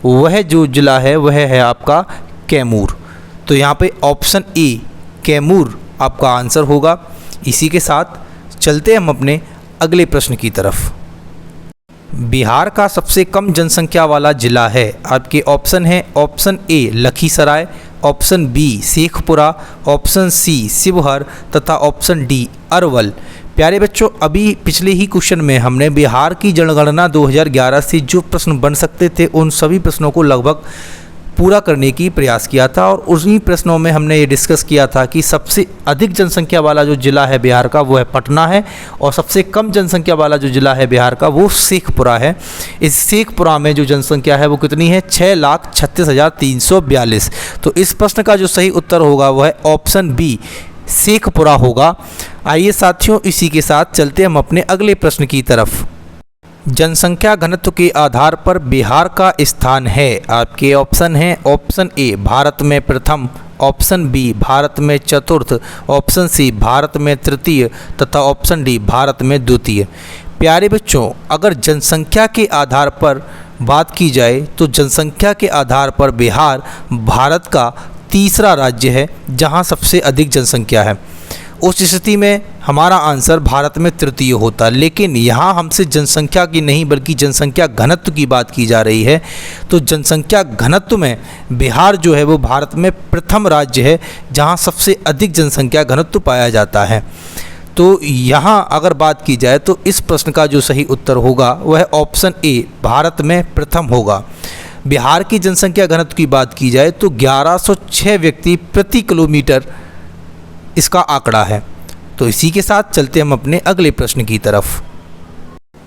वह जो जिला है वह है आपका कैमूर। तो यहाँ पे ऑप्शन ए कैमूर आपका आंसर होगा। इसी के साथ चलते हम अपने अगले प्रश्न की तरफ। बिहार का सबसे कम जनसंख्या वाला जिला है, आपके ऑप्शन है option A Lakhisarai, option B Sheikhpura, option C Sheohar तथा ऑप्शन डी अरवल। प्यारे बच्चों, अभी पिछले ही क्वेश्चन में हमने बिहार की जनगणना 2011 से जो प्रश्न बन सकते थे उन सभी प्रश्नों को लगभग पूरा करने की प्रयास किया था, और उन्हीं प्रश्नों में हमने ये डिस्कस किया था कि सबसे अधिक जनसंख्या वाला जो जिला है बिहार का वो है पटना है, और सबसे कम जनसंख्या वाला जो जिला है बिहार का वो शेखपुरा है। इस शेखपुरा में जो जनसंख्या है वो कितनी है? 6,36,342। तो इस प्रश्न का जो सही उत्तर होगा वह है ऑप्शन बी शेखपुरा होगा। आइए साथियों, इसी के साथ चलते हम अपने अगले प्रश्न की तरफ। जनसंख्या घनत्व के आधार पर बिहार का स्थान है, आपके ऑप्शन हैं ऑप्शन ए भारत में प्रथम, ऑप्शन बी भारत में चतुर्थ, ऑप्शन सी भारत में तृतीय तथा ऑप्शन डी भारत में द्वितीय। प्यारे बच्चों, अगर जनसंख्या के आधार पर बात की जाए तो जनसंख्या के आधार पर बिहार भारत का तीसरा राज्य है जहां सबसे अधिक जनसंख्या है। उस स्थिति में हमारा आंसर भारत में तृतीय होता, लेकिन यहाँ हमसे जनसंख्या की नहीं बल्कि जनसंख्या घनत्व की बात की जा रही है। तो जनसंख्या घनत्व में बिहार जो है वो भारत में प्रथम राज्य है जहाँ सबसे अधिक जनसंख्या घनत्व पाया जाता है। तो यहाँ अगर बात की जाए तो इस प्रश्न का जो सही उत्तर होगा वह ऑप्शन ए भारत में प्रथम होगा। बिहार की जनसंख्या घनत्व की बात की जाए तो 1106 व्यक्ति प्रति किलोमीटर इसका आंकड़ा है। तो इसी के साथ चलते हम अपने अगले प्रश्न की तरफ।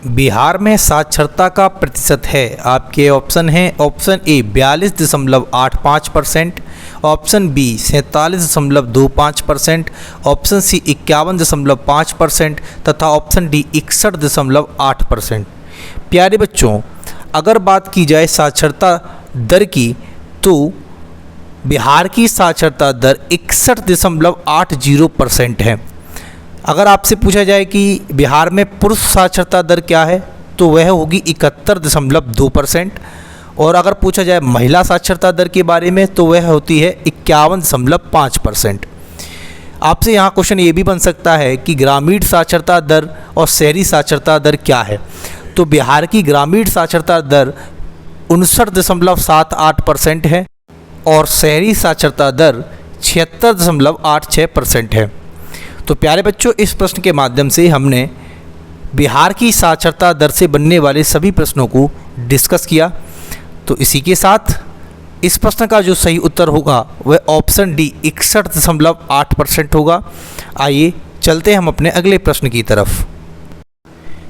बिहार में साक्षरता का प्रतिशत है, आपके ऑप्शन हैं option A 42.85%, option B 47.25%, option C 51.5% तथा ऑप्शन डी 61.8%। प्यारे बच्चों, अगर बात की जाए साक्षरता दर की तो बिहार की साक्षरता दर 61.80% है। अगर आपसे पूछा जाए कि बिहार में पुरुष साक्षरता दर क्या है तो वह होगी 71.2%, और अगर पूछा जाए महिला साक्षरता दर के बारे में तो वह होती है 51.5%। आपसे यहाँ क्वेश्चन ये भी बन सकता है कि ग्रामीण साक्षरता दर और शहरी साक्षरता दर क्या है। तो बिहार की ग्रामीण साक्षरता दर 59.78% है और शहरी साक्षरता दर 76.86% है। तो प्यारे बच्चों, इस प्रश्न के माध्यम से हमने बिहार की साक्षरता दर से बनने वाले सभी प्रश्नों को डिस्कस किया। तो इसी के साथ इस प्रश्न का जो सही उत्तर होगा वह ऑप्शन डी 61.8% होगा। आइए चलते हम अपने अगले प्रश्न की तरफ।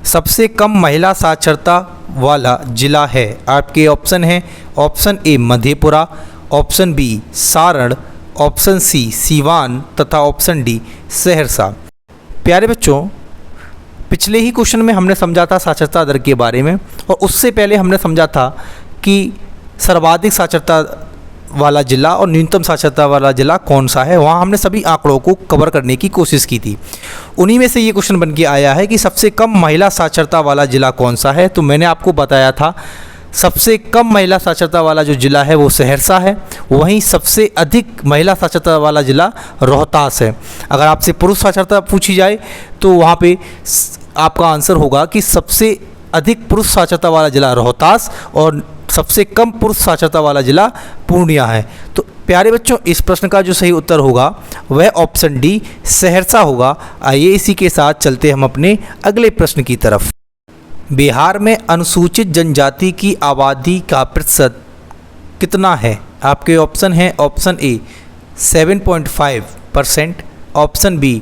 सबसे कम महिला साक्षरता वाला जिला है? आपके ऑप्शन हैं, option A Madhepura, option B Saran, option C Siwan तथा ऑप्शन डी सहरसा। प्यारे बच्चों, पिछले ही क्वेश्चन में हमने समझा था साक्षरता दर के बारे में, और उससे पहले हमने समझा था कि सर्वाधिक साक्षरता वाला जिला और न्यूनतम साक्षरता वाला जिला कौन सा है। वहाँ हमने सभी आंकड़ों को कवर करने की कोशिश की थी। उन्हीं में से ये क्वेश्चन बन के आया है कि सबसे कम महिला साक्षरता वाला जिला कौन सा है। तो मैंने आपको बताया था सबसे कम महिला साक्षरता वाला जो जिला है वो सहरसा है, वहीं सबसे अधिक महिला साक्षरता वाला जिला रोहतास है। अगर आपसे पुरुष साक्षरता पूछी जाए तो वहाँ पे आपका आंसर होगा कि सबसे अधिक पुरुष साक्षरता वाला जिला रोहतास और सबसे कम पुरुष साक्षरता वाला जिला पूर्णिया है। तो प्यारे बच्चों, इस प्रश्न का जो सही उत्तर होगा वह ऑप्शन डी सहरसा होगा। आइए इसी के साथ चलते हम अपने अगले प्रश्न की तरफ। बिहार में अनुसूचित जनजाति की आबादी का प्रतिशत कितना है? आपके ऑप्शन हैं, option A 7.5%, option B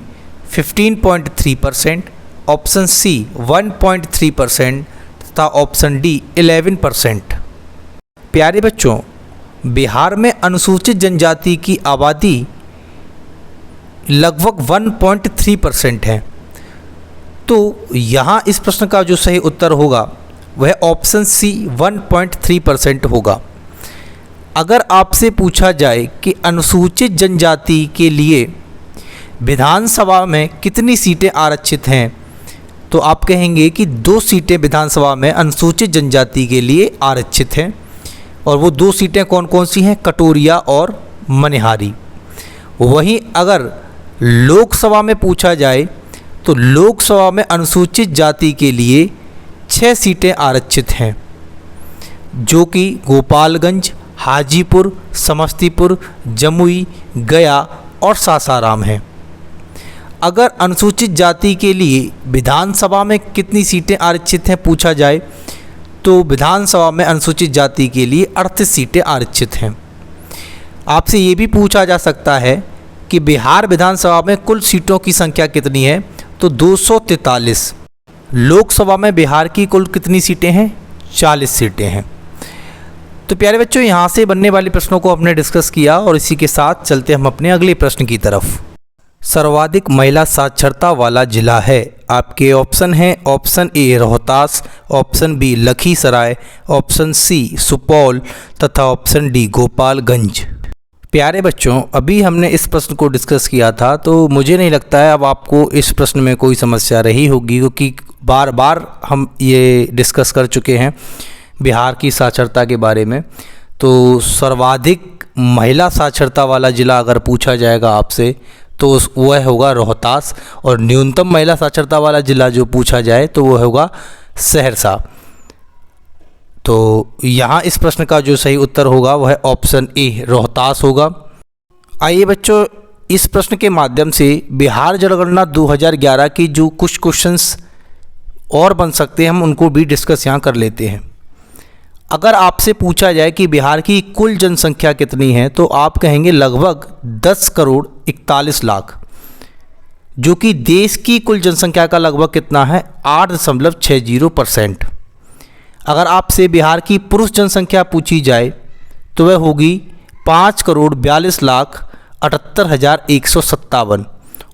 15.3%, option C 1.3% तथा ऑप्शन डी 11%। प्यारे बच्चों, बिहार में अनुसूचित जनजाति की आबादी लगभग 1.3% है। तो यहाँ इस प्रश्न का जो सही उत्तर होगा वह ऑप्शन सी 1.3% होगा। अगर आपसे पूछा जाए कि अनुसूचित जनजाति के लिए विधानसभा में कितनी सीटें आरक्षित हैं, तो आप कहेंगे कि 2 सीटें विधानसभा में अनुसूचित जनजाति के लिए आरक्षित हैं। और वो 2 सीटें कौन कौन सी हैं? कटोरिया और मनिहारी। वहीं अगर लोकसभा में पूछा जाए तो लोकसभा में अनुसूचित जाति के लिए 6 सीटें आरक्षित हैं, जो कि गोपालगंज, हाजीपुर, समस्तीपुर, जमुई, गया और सासाराम हैं। अगर अनुसूचित जाति के लिए विधानसभा में कितनी सीटें आरक्षित हैं पूछा जाए तो विधानसभा में अनुसूचित जाति के लिए 38 सीटें आरक्षित हैं। आपसे ये भी पूछा जा सकता है कि बिहार विधानसभा में कुल सीटों की संख्या कितनी है, तो 243। लोकसभा में बिहार की कुल कितनी सीटें हैं? 40 सीटें हैं। तो प्यारे बच्चों, यहाँ से बनने वाले प्रश्नों को हमने डिस्कस किया और इसी के साथ चलते हम अपने अगले प्रश्न की तरफ। सर्वाधिक महिला साक्षरता वाला जिला है? आपके ऑप्शन हैं, option A Rohtas, option B Lakhisarai, option C Supaul तथा ऑप्शन डी गोपालगंज। प्यारे बच्चों, अभी हमने इस प्रश्न को डिस्कस किया था, तो मुझे नहीं लगता है अब आपको इस प्रश्न में कोई समस्या रही होगी, क्योंकि बार बार हम ये डिस्कस कर चुके हैं बिहार की साक्षरता के बारे में। तो सर्वाधिक महिला साक्षरता वाला ज़िला अगर पूछा जाएगा आपसे तो वह होगा रोहतास, और न्यूनतम महिला साक्षरता वाला ज़िला जो पूछा जाए तो वह होगा सहरसा। तो यहाँ इस प्रश्न का जो सही उत्तर होगा वह ऑप्शन ए रोहतास होगा। आइए बच्चों, इस प्रश्न के माध्यम से बिहार जनगणना 2011 की जो कुछ क्वेश्चंस और बन सकते हैं हम उनको भी डिस्कस यहाँ कर लेते हैं। अगर आपसे पूछा जाए कि बिहार की कुल जनसंख्या कितनी है तो आप कहेंगे लगभग 10 करोड़ 41 लाख, जो कि देश की कुल जनसंख्या का लगभग कितना है? 8.60%। अगर आपसे बिहार की पुरुष जनसंख्या पूछी जाए तो वह होगी 5 करोड़ 42 लाख 78,157,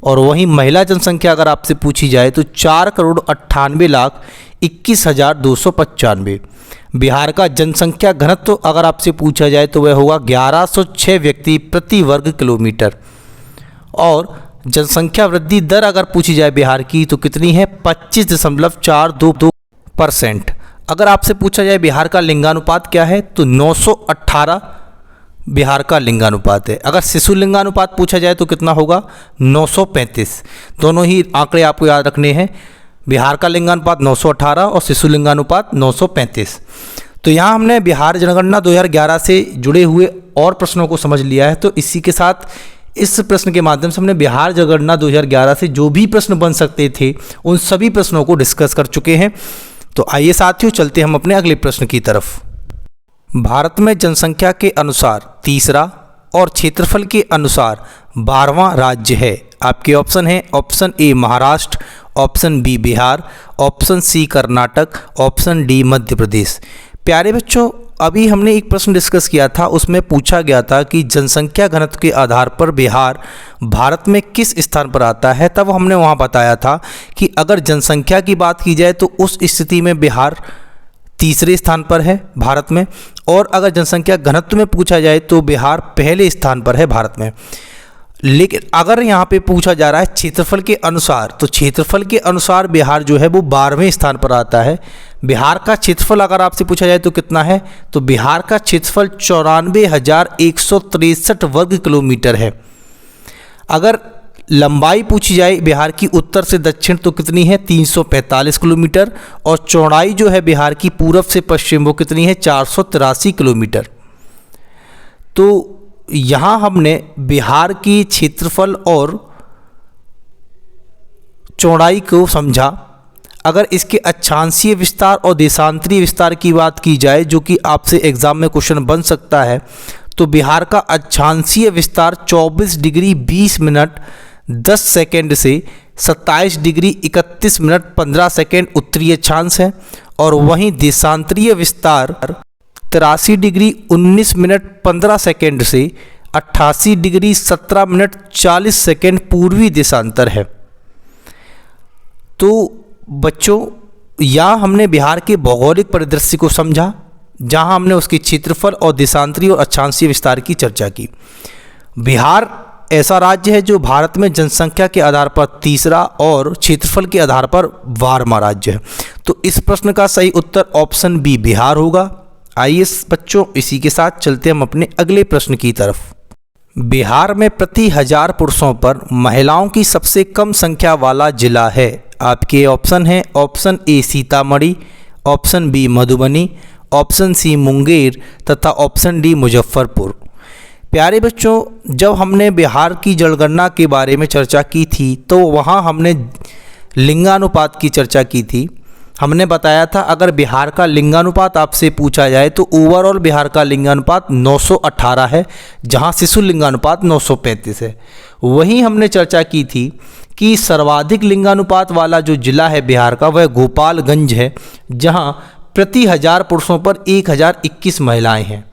और वहीं महिला जनसंख्या अगर आपसे पूछी जाए तो 4 करोड़ 98 लाख 21,295। बिहार का जनसंख्या घनत्व अगर आपसे पूछा जाए तो वह होगा 1106 व्यक्ति प्रति वर्ग किलोमीटर, और जनसंख्या वृद्धि दर अगर पूछी जाए बिहार की तो कितनी है? 25.42%। अगर आपसे पूछा जाए बिहार का लिंगानुपात क्या है तो 918 बिहार का लिंगानुपात है। अगर शिशु लिंगानुपात पूछा जाए तो कितना होगा? 935। दोनों ही आंकड़े आपको याद रखने हैं, बिहार का लिंगानुपात 918 और शिशु लिंगानुपात 935। तो यहाँ हमने बिहार जनगणना 2011 से जुड़े हुए और प्रश्नों को समझ लिया है। तो इसी के साथ इस प्रश्न के माध्यम से हमने बिहार जनगणना 2011 से जो भी प्रश्न बन सकते थे उन सभी प्रश्नों को डिस्कस कर चुके हैं। तो आइए साथियों, चलते हम अपने अगले प्रश्न की तरफ। भारत में जनसंख्या के अनुसार तीसरा और क्षेत्रफल के अनुसार 12वां राज्य है? आपके ऑप्शन हैं option A Maharashtra, option B Bihar, option C Karnataka, option D Madhya Pradesh. प्यारे बच्चों, अभी हमने एक प्रश्न डिस्कस किया था, उसमें पूछा गया था कि जनसंख्या घनत्व के आधार पर बिहार भारत में किस स्थान पर आता है। तब हमने वहाँ बताया था कि अगर जनसंख्या की बात की जाए तो उस स्थिति में बिहार तीसरे स्थान पर है भारत में, और अगर जनसंख्या घनत्व में पूछा जाए तो बिहार पहले स्थान पर है भारत में। लेकिन अगर यहाँ पे पूछा जा रहा है क्षेत्रफल के अनुसार, तो क्षेत्रफल के अनुसार बिहार जो है वो 12वें स्थान पर आता है। बिहार का क्षेत्रफल अगर आपसे पूछा जाए तो कितना है, तो बिहार का क्षेत्रफल 94,163 वर्ग किलोमीटर है। अगर लंबाई पूछी जाए बिहार की उत्तर से दक्षिण तो कितनी है, 345 किलोमीटर, और चौड़ाई जो है बिहार की पूरब से पश्चिम वो कितनी है, 483 किलोमीटर। तो यहाँ हमने बिहार की क्षेत्रफल और चौड़ाई को समझा। अगर इसके अक्षांशीय विस्तार और देशांतरीय विस्तार की बात की जाए, जो कि आपसे एग्जाम में क्वेश्चन बन सकता है, तो बिहार का अक्षांशीय विस्तार 24 डिग्री 20 मिनट 10 सेकेंड से 27 डिग्री 31 मिनट 15 सेकेंड उत्तरी अक्षांश है, और वहीं देशांतरीय विस्तार 83 डिग्री 19 मिनट 15 सेकेंड से 88 डिग्री 17 मिनट 40 सेकेंड पूर्वी देशांतर है। तो बच्चों, यहाँ हमने बिहार के भौगोलिक परिदृश्य को समझा, जहाँ हमने उसके क्षेत्रफल और देशांतरीय और अक्षांशीय विस्तार की चर्चा की। बिहार ऐसा राज्य है जो भारत में जनसंख्या के आधार पर तीसरा और क्षेत्रफल के आधार पर 12वां राज्य है। तो इस प्रश्न का सही उत्तर ऑप्शन बी बिहार होगा। आइए बच्चों, इसी के साथ चलते हम अपने अगले प्रश्न की तरफ। बिहार में प्रति 1000 पुरुषों पर महिलाओं की सबसे कम संख्या वाला जिला है। आपके ऑप्शन हैं option A Sitamarhi, option B Madhubani, option C Munger तथा ऑप्शन डी मुजफ्फरपुर। प्यारे बच्चों, जब हमने बिहार की जनगणना के बारे में चर्चा की थी तो वहाँ हमने लिंगानुपात की चर्चा की थी। हमने बताया था अगर बिहार का लिंगानुपात आपसे पूछा जाए तो ओवरऑल बिहार का लिंगानुपात 918 है, जहां शिशु लिंगानुपात 935 है। वहीं हमने चर्चा की थी कि सर्वाधिक लिंगानुपात वाला जो जिला है बिहार का वह गोपालगंज है, जहां प्रति 1000 पुरुषों पर 1021 महिलाएं हैं।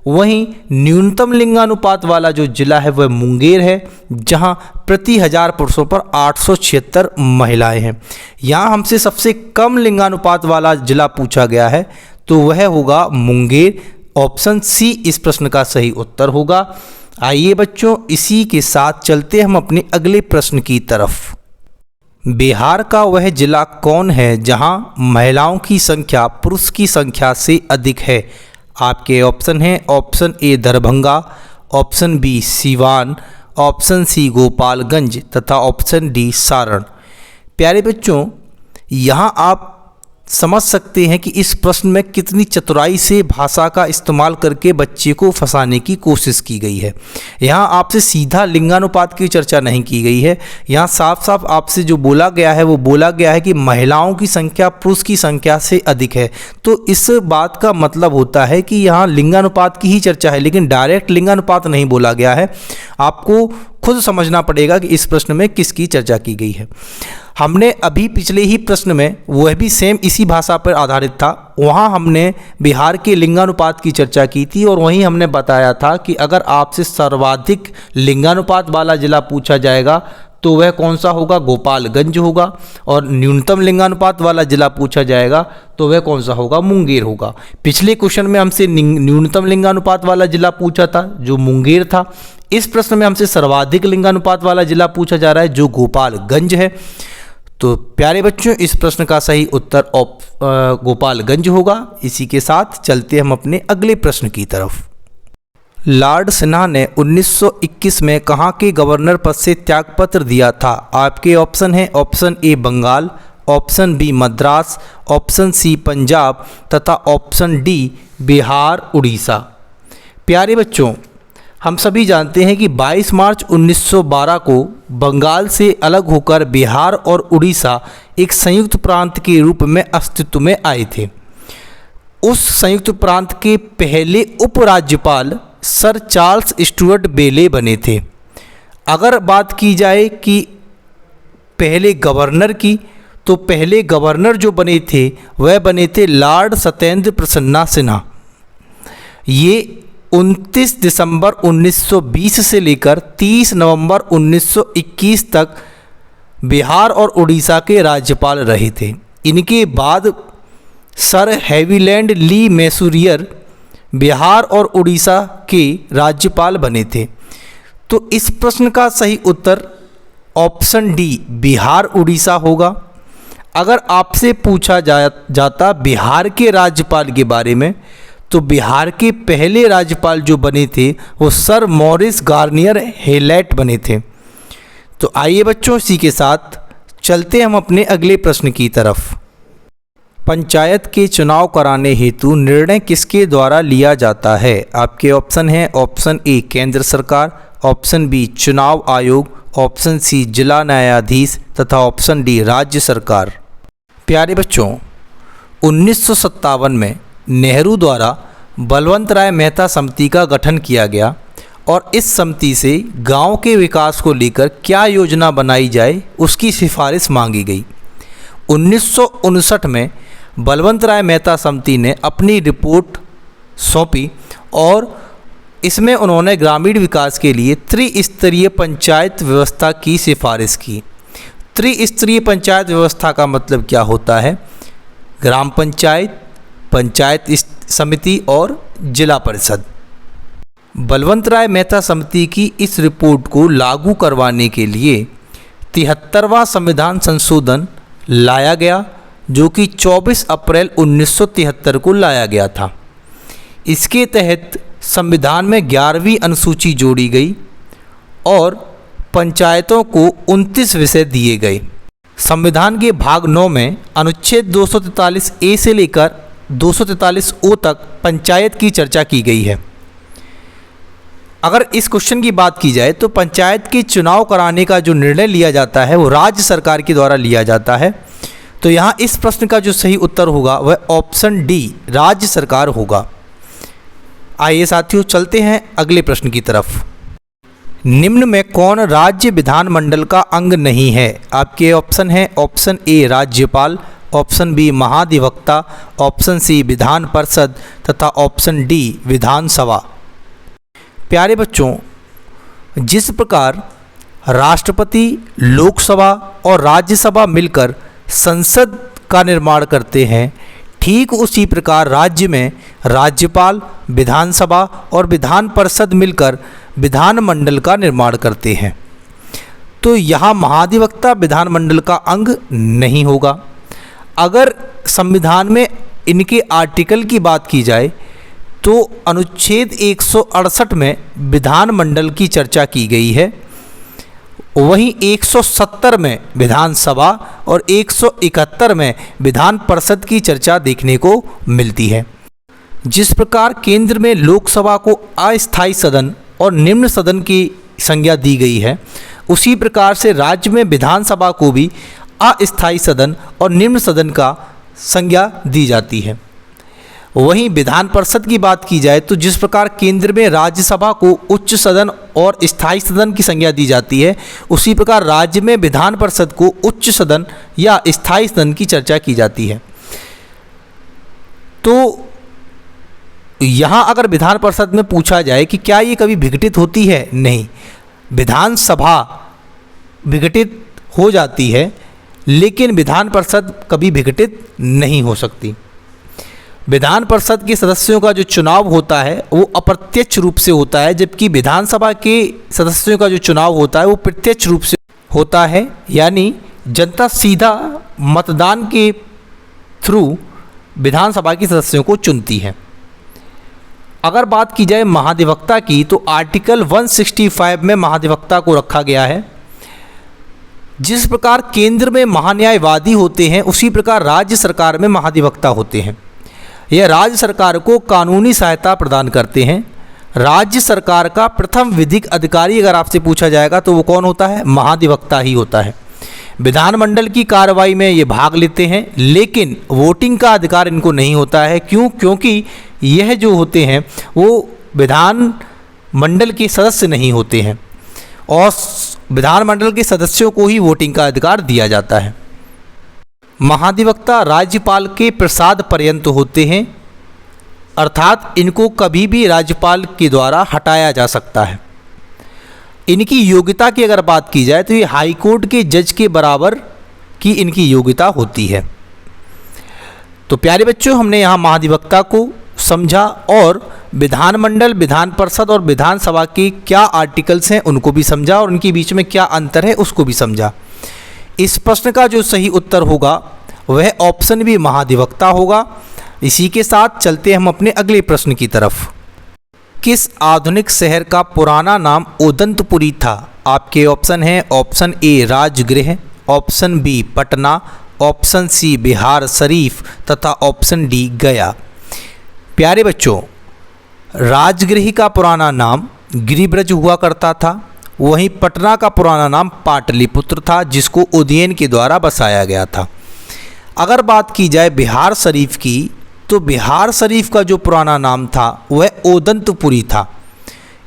वहीं न्यूनतम लिंगानुपात वाला जो जिला है वह मुंगेर है, जहां प्रति 1000 पुरुषों पर 876 महिलाएं हैं। यहाँ हमसे सबसे कम लिंगानुपात वाला जिला पूछा गया है, तो वह होगा मुंगेर। ऑप्शन सी इस प्रश्न का सही उत्तर होगा। आइए बच्चों, इसी के साथ चलते हम अपने अगले प्रश्न की तरफ। बिहार का वह जिला कौन है जहां महिलाओं की संख्या पुरुष की संख्या से अधिक है। आपके ऑप्शन हैं option A Darbhanga, option B Siwan, option C Gopalganj तथा ऑप्शन डी सारण। प्यारे बच्चों, यहाँ आप समझ सकते हैं कि इस प्रश्न में कितनी चतुराई से भाषा का इस्तेमाल करके बच्चे को फंसाने की कोशिश की गई है। यहाँ आपसे सीधा लिंगानुपात की चर्चा नहीं की गई है। यहाँ साफ साफ आपसे जो बोला गया है वो बोला गया है कि महिलाओं की संख्या पुरुष की संख्या से अधिक है। तो इस बात का मतलब होता है कि यहाँ लिंगानुपात की ही चर्चा है, लेकिन डायरेक्ट लिंगानुपात नहीं बोला गया है। आपको खुद समझना पड़ेगा कि इस प्रश्न में किसकी चर्चा की गई है। हमने अभी पिछले ही प्रश्न में, वह भी सेम इसी भाषा पर आधारित था, वहाँ हमने बिहार के लिंगानुपात की चर्चा की थी और वहीं हमने बताया था कि अगर आपसे सर्वाधिक लिंगानुपात वाला जिला पूछा जाएगा तो वह कौन सा होगा, गोपालगंज होगा, और न्यूनतम लिंगानुपात वाला जिला पूछा जाएगा तो वह कौन सा होगा, मुंगेर होगा। पिछले क्वेश्चन में हमसे न्यूनतम लिंगानुपात वाला जिला पूछा था जो मुंगेर था। इस प्रश्न में हमसे सर्वाधिक लिंगानुपात वाला जिला पूछा जा रहा है जो गोपालगंज है। तो प्यारे बच्चों, इस प्रश्न का सही उत्तर गोपालगंज होगा। इसी के साथ चलते हम अपने अगले प्रश्न की तरफ। लॉर्ड सिन्हा ने 1921 में कहाँ के गवर्नर पद से त्यागपत्र दिया था। आपके ऑप्शन हैं option A Bengal, option B Madras, option C Punjab तथा ऑप्शन डी बिहार उड़ीसा। प्यारे बच्चों, हम सभी जानते हैं कि 22 मार्च 1912 को बंगाल से अलग होकर बिहार और उड़ीसा एक संयुक्त प्रांत के रूप में अस्तित्व में आए थे। उस संयुक्त प्रांत के पहले उपराज्यपाल सर चार्ल्स स्टुअर्ट बेले बने थे। अगर बात की जाए कि पहले गवर्नर की, तो पहले गवर्नर जो बने थे वह बने थे लॉर्ड सत्येंद्र प्रसन्ना सिन्हा। ये 29 दिसंबर 1920 से लेकर 30 नवंबर 1921 तक बिहार और उड़ीसा के राज्यपाल रहे थे। इनके बाद सर हैविलैंड ली मैसूरियर बिहार और उड़ीसा के राज्यपाल बने थे। तो इस प्रश्न का सही उत्तर ऑप्शन डी बिहार उड़ीसा होगा। अगर आपसे पूछा जाता बिहार के राज्यपाल के बारे में, तो बिहार के पहले राज्यपाल जो बने थे वो सर मॉरिस गार्नियर हेलेट बने थे। तो आइए बच्चों, इसी के साथ चलते हम अपने अगले प्रश्न की तरफ। पंचायत के चुनाव कराने हेतु निर्णय किसके द्वारा लिया जाता है? आपके ऑप्शन हैं, ऑप्शन ए केंद्र सरकार, ऑप्शन बी चुनाव आयोग, ऑप्शन सी जिला न्यायाधीश तथा ऑप्शन डी राज्य सरकार। प्यारे बच्चों, 1957 में नेहरू द्वारा बलवंत राय मेहता समिति का गठन किया गया और इस समिति से गांव के विकास को लेकर क्या योजना बनाई जाए उसकी सिफारिश मांगी गई। 1959 में बलवंत राय मेहता समिति ने अपनी रिपोर्ट सौंपी और इसमें उन्होंने ग्रामीण विकास के लिए त्रिस्तरीय पंचायत व्यवस्था की सिफारिश की। त्रिस्तरीय पंचायत व्यवस्था का मतलब क्या होता है? ग्राम पंचायत, पंचायत समिति और जिला परिषद। बलवंत राय मेहता समिति की इस रिपोर्ट को लागू करवाने के लिए 73वां संविधान संशोधन लाया गया, जो कि 24 अप्रैल 1973 को लाया गया था। इसके तहत संविधान में 11वीं अनुसूची जोड़ी गई और पंचायतों को 29 विषय दिए गए। संविधान के भाग 9 में अनुच्छेद 243 ए से लेकर 243 ओ तक पंचायत की चर्चा की गई है। अगर इस क्वेश्चन की बात की जाए तो पंचायत के चुनाव कराने का जो निर्णय लिया जाता है वो राज्य सरकार के द्वारा लिया जाता है। तो यहाँ इस प्रश्न का जो सही उत्तर होगा वह ऑप्शन डी राज्य सरकार होगा। आइए साथियों, चलते हैं अगले प्रश्न की तरफ। निम्न में कौन राज्य विधानमंडल का अंग नहीं है? आपके ऑप्शन हैं, ऑप्शन ए राज्यपाल, ऑप्शन बी महाधिवक्ता, ऑप्शन सी विधान परिषद तथा ऑप्शन डी विधानसभा। प्यारे बच्चों, जिस प्रकार राष्ट्रपति, लोकसभा और राज्यसभा मिलकर संसद का निर्माण करते हैं, ठीक उसी प्रकार राज्य में राज्यपाल, विधानसभा और विधान परिषद मिलकर विधानमंडल का निर्माण करते हैं। तो यहाँ महाधिवक्ता विधानमंडल का अंग नहीं होगा। अगर संविधान में इनके आर्टिकल की बात की जाए तो अनुच्छेद 168 में विधानमंडल की चर्चा की गई है, वहीं 170 में विधानसभा और 171 में विधान परिषद की चर्चा देखने को मिलती है। जिस प्रकार केंद्र में लोकसभा को अस्थायी सदन और निम्न सदन की संज्ञा दी गई है, उसी प्रकार से राज्य में विधानसभा को भी अस्थायी सदन और निम्न सदन का संज्ञा दी जाती है। वहीं विधान परिषद की बात की जाए तो जिस प्रकार केंद्र में राज्यसभा को उच्च सदन और स्थायी सदन की संज्ञा दी जाती है, उसी प्रकार राज्य में विधान परिषद को उच्च सदन या स्थायी सदन की चर्चा की जाती है। तो यहाँ अगर विधान परिषद में पूछा जाए कि क्या ये कभी विघटित होती है? नहीं, विधानसभा विघटित हो जाती है लेकिन विधान परिषद कभी विघटित नहीं हो सकती। विधान परिषद के सदस्यों का जो चुनाव होता है वो अप्रत्यक्ष रूप से होता है, जबकि विधानसभा के सदस्यों का जो चुनाव होता है वो प्रत्यक्ष रूप से होता है, यानी जनता सीधा मतदान के थ्रू विधानसभा के सदस्यों को चुनती है। अगर बात की जाए महाधिवक्ता की तो आर्टिकल 165 में महाधिवक्ता को रखा गया है। जिस प्रकार केंद्र में महान्यायवादी होते हैं उसी प्रकार राज्य सरकार में महाधिवक्ता होते हैं। यह राज्य सरकार को कानूनी सहायता प्रदान करते हैं। राज्य सरकार का प्रथम विधिक अधिकारी अगर आपसे पूछा जाएगा तो वो कौन होता है? महाधिवक्ता ही होता है। विधानमंडल की कार्रवाई में ये भाग लेते हैं लेकिन वोटिंग का अधिकार इनको नहीं होता है। क्यों? क्योंकि यह जो होते हैं वो विधानमंडल के सदस्य नहीं होते हैं। और विधानमंडल के सदस्यों को ही वोटिंग का अधिकार दिया जाता है। महाधिवक्ता राज्यपाल के प्रसाद पर्यंत होते हैं, अर्थात इनको कभी भी राज्यपाल के द्वारा हटाया जा सकता है। इनकी योग्यता की अगर बात की जाए तो ये हाई कोर्ट के जज के बराबर की इनकी योग्यता होती है। तो प्यारे बच्चों, हमने यहाँ महाधिवक्ता को समझा और विधानमंडल, विधान परिषद और विधानसभा के क्या आर्टिकल्स हैं उनको भी समझा और उनके बीच में क्या अंतर है उसको भी समझा। इस प्रश्न का जो सही उत्तर होगा वह ऑप्शन बी महाधिवक्ता होगा। इसी के साथ चलते हम अपने अगले प्रश्न की तरफ। किस आधुनिक शहर का पुराना नाम उदंतपुरी था? आपके ऑप्शन हैं, option A Rajgriha, option B Patna, option C Bihar Sharif तथा ऑप्शन डी गया। प्यारे बच्चों, राजगृह का पुराना नाम गिरिब्रज हुआ करता था, वहीं पटना का पुराना नाम पाटलिपुत्र था जिसको उदयन के द्वारा बसाया गया था। अगर बात की जाए बिहार शरीफ की तो बिहार शरीफ का जो पुराना नाम था वह ओदंतपुरी था।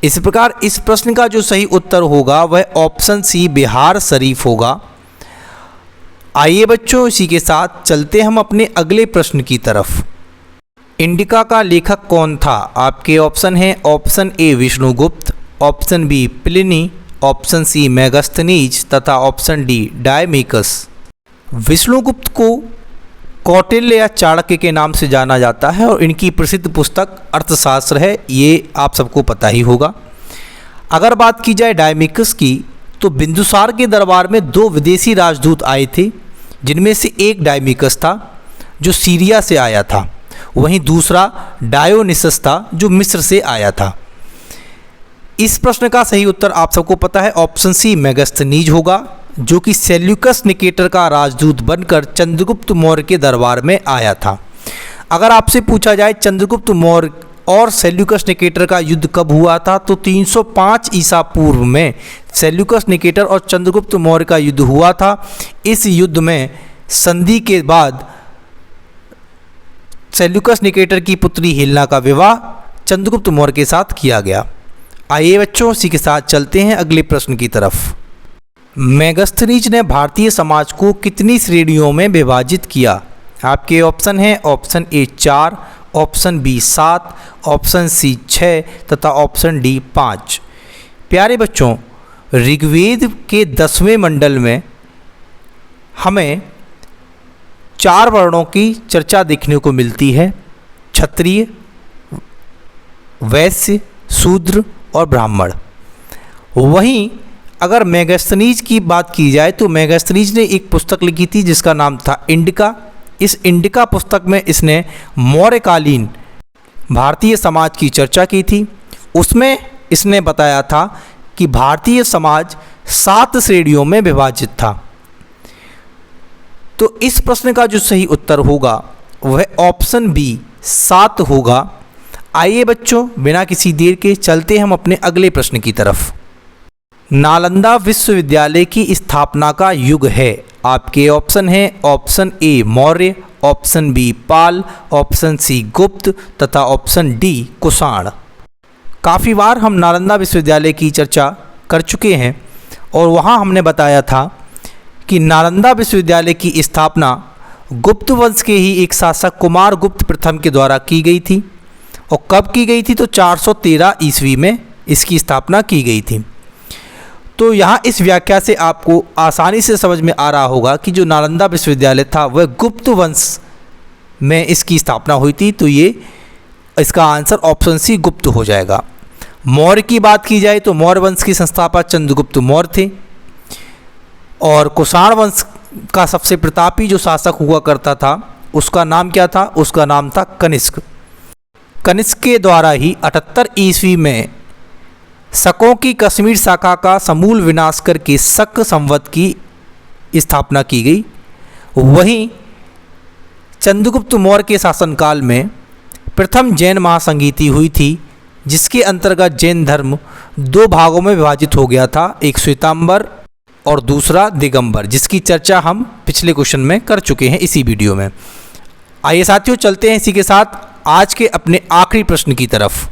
इस प्रकार इस प्रश्न का जो सही उत्तर होगा वह ऑप्शन सी बिहार शरीफ होगा। आइए बच्चों, इसी के साथ चलते हम अपने अगले प्रश्न की तरफ। इंडिका का लेखक कौन था? आपके ऑप्शन हैं, option A Vishnugupta, option B Pliny, option C Megasthenes तथा ऑप्शन डी डायमिकस। विष्णुगुप्त को कौटिल्य या चाणक्य के नाम से जाना जाता है और इनकी प्रसिद्ध पुस्तक अर्थशास्त्र है, ये आप सबको पता ही होगा। अगर बात की जाए डायमिकस की तो बिंदुसार के दरबार में 2 विदेशी राजदूत आए थे, जिनमें से एक डायमिकस था जो सीरिया से आया था, वहीं दूसरा डायोनिसस था जो मिस्र से आया था। इस प्रश्न का सही उत्तर आप सबको पता है, ऑप्शन सी मेगास्थनीज होगा, जो कि सेल्यूकस निकेटर का राजदूत बनकर चंद्रगुप्त मौर्य के दरबार में आया था। अगर आपसे पूछा जाए चंद्रगुप्त मौर्य और सेल्यूकस निकेटर का युद्ध कब हुआ था तो 305 ईसा पूर्व में सेल्यूकस निकेटर और चंद्रगुप्त मौर्य का युद्ध हुआ था। इस युद्ध में संधि के बाद सेल्यूकस निकेटर की पुत्री हेलेना का विवाह चंद्रगुप्त मौर्य के साथ किया गया। आइए बच्चों, इसी के साथ चलते हैं अगले प्रश्न की तरफ। मेगास्थनीज ने भारतीय समाज को कितनी श्रेणियों में विभाजित किया? आपके ऑप्शन हैं, option A 4, option B 7, option C 6 तथा ऑप्शन डी 5। प्यारे बच्चों, ऋग्वेद के 10वें मंडल में हमें 4 वर्णों की चर्चा देखने को मिलती है, क्षत्रिय, वैश्य, शूद्र और ब्राह्मण। वहीं अगर मेगास्थनीज की बात की जाए तो मेगास्थनीज ने एक पुस्तक लिखी थी जिसका नाम था इंडिका। इस इंडिका पुस्तक में इसने मौर्यकालीन भारतीय समाज की चर्चा की थी। उसमें इसने बताया था कि भारतीय समाज 7 श्रेणियों में विभाजित था। तो इस प्रश्न का जो सही उत्तर होगा वह ऑप्शन बी 7 होगा। आइए बच्चों, बिना किसी देर के चलते हम अपने अगले प्रश्न की तरफ। नालंदा विश्वविद्यालय की स्थापना का युग है? आपके ऑप्शन हैं, option A Maurya, option B Pala, option C Gupta तथा ऑप्शन डी कुषाण। काफ़ी बार हम नालंदा विश्वविद्यालय की चर्चा कर चुके हैं और वहाँ हमने बताया था कि नालंदा विश्वविद्यालय की स्थापना गुप्त वंश के ही एक शासक कुमार गुप्त प्रथम के द्वारा की गई थी। और कब की गई थी तो 413 ईस्वी में इसकी स्थापना की गई थी। तो यहाँ इस व्याख्या से आपको आसानी से समझ में आ रहा होगा कि जो नालंदा विश्वविद्यालय था वह गुप्त वंश में इसकी स्थापना हुई थी। तो ये इसका आंसर ऑप्शन सी गुप्त हो जाएगा। मौर्य की बात की जाए तो मौर्य वंश के संस्थापक चंद्रगुप्त मौर्य थे और कुषाण वंश का सबसे प्रतापी जो शासक हुआ करता था उसका नाम क्या था? उसका नाम था कनिष्क। कनिष्क के द्वारा ही 78 ईस्वी में शकों की कश्मीर शाखा का समूल विनाश करके शक संवत की स्थापना की गई। वहीं चंद्रगुप्त मौर्य के शासनकाल में प्रथम जैन महासंगीति हुई थी, जिसके अंतर्गत जैन धर्म 2 भागों में विभाजित हो गया था, एक श्वेतांबर और दूसरा दिगंबर, जिसकी चर्चा हम पिछले क्वेश्चन में कर चुके हैं इसी वीडियो में। आइए साथियों, चलते हैं इसी के साथ आज के अपने आखिरी प्रश्न की तरफ।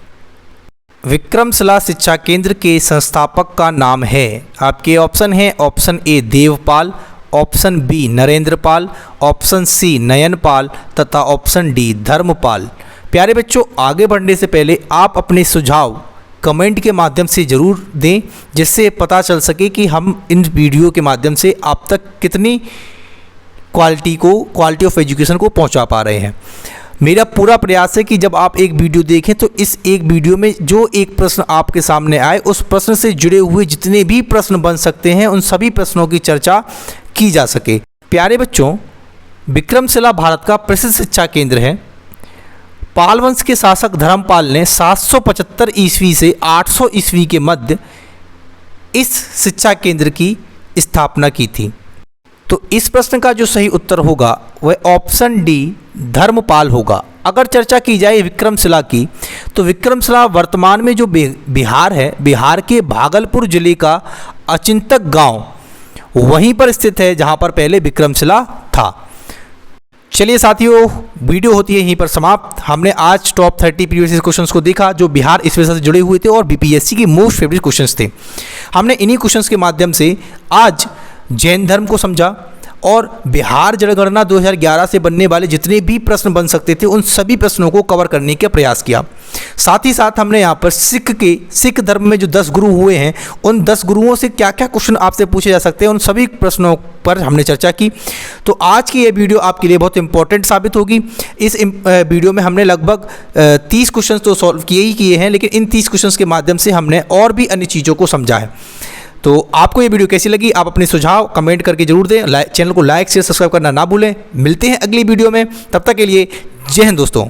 विक्रमशिला शिक्षा केंद्र के संस्थापक का नाम है? आपके ऑप्शन है, option A Devpal, option B Narendrapal, option C Nayanpal तथा ऑप्शन डी धर्मपाल। प्यारे बच्चों, आगे बढ़ने से पहले आप अपने सुझाव कमेंट के माध्यम से ज़रूर दें, जिससे पता चल सके कि हम इन वीडियो के माध्यम से आप तक कितनी क्वालिटी ऑफ एजुकेशन को पहुंचा पा रहे हैं। मेरा पूरा प्रयास है कि जब आप एक वीडियो देखें तो इस एक वीडियो में जो एक प्रश्न आपके सामने आए, उस प्रश्न से जुड़े हुए जितने भी प्रश्न बन सकते हैं उन सभी प्रश्नों की चर्चा की जा सके। प्यारे बच्चों, विक्रमशिला भारत का प्रसिद्ध शिक्षा केंद्र है। पाल वंश के शासक धर्मपाल ने 775 ईस्वी से 800 ईस्वी के मध्य इस शिक्षा केंद्र की स्थापना की थी। तो इस प्रश्न का जो सही उत्तर होगा वह ऑप्शन डी धर्मपाल होगा। अगर चर्चा की जाए विक्रमशिला की, तो विक्रमशिला वर्तमान में जो बिहार है, बिहार के भागलपुर जिले का अचिंतक गांव वहीं पर स्थित है जहां पर पहले विक्रमशिला था। चलिए साथियों, वीडियो होती है यहीं पर समाप्त। हमने आज टॉप 30 प्रीवियस क्वेश्चंस को देखा जो बिहार इस वजह से जुड़े हुए थे और बीपीएससी के मोस्ट फेवरेट क्वेश्चंस थे। हमने इन्हीं क्वेश्चंस के माध्यम से आज जैन धर्म को समझा और बिहार जनगणना 2011 से बनने वाले जितने भी प्रश्न बन सकते थे उन सभी प्रश्नों को कवर करने का प्रयास किया। साथ ही साथ हमने यहाँ पर सिख धर्म में जो 10 गुरु हुए हैं उन 10 गुरुओं से क्या क्या क्वेश्चन आपसे पूछे जा सकते हैं उन सभी प्रश्नों पर हमने चर्चा की। तो आज की ये वीडियो आपके लिए बहुत इंपॉर्टेंट साबित होगी। इस वीडियो में हमने लगभग 30 क्वेश्चन तो सॉल्व किए हैं, लेकिन इन 30 क्वेश्चन के माध्यम से हमने और भी अन्य चीज़ों को समझा है। तो आपको ये वीडियो कैसी लगी, आप अपने सुझाव कमेंट करके जरूर दें। चैनल को लाइक शेयर सब्सक्राइब करना ना भूलें। मिलते हैं अगली वीडियो में, तब तक के लिए जय हिंद दोस्तों।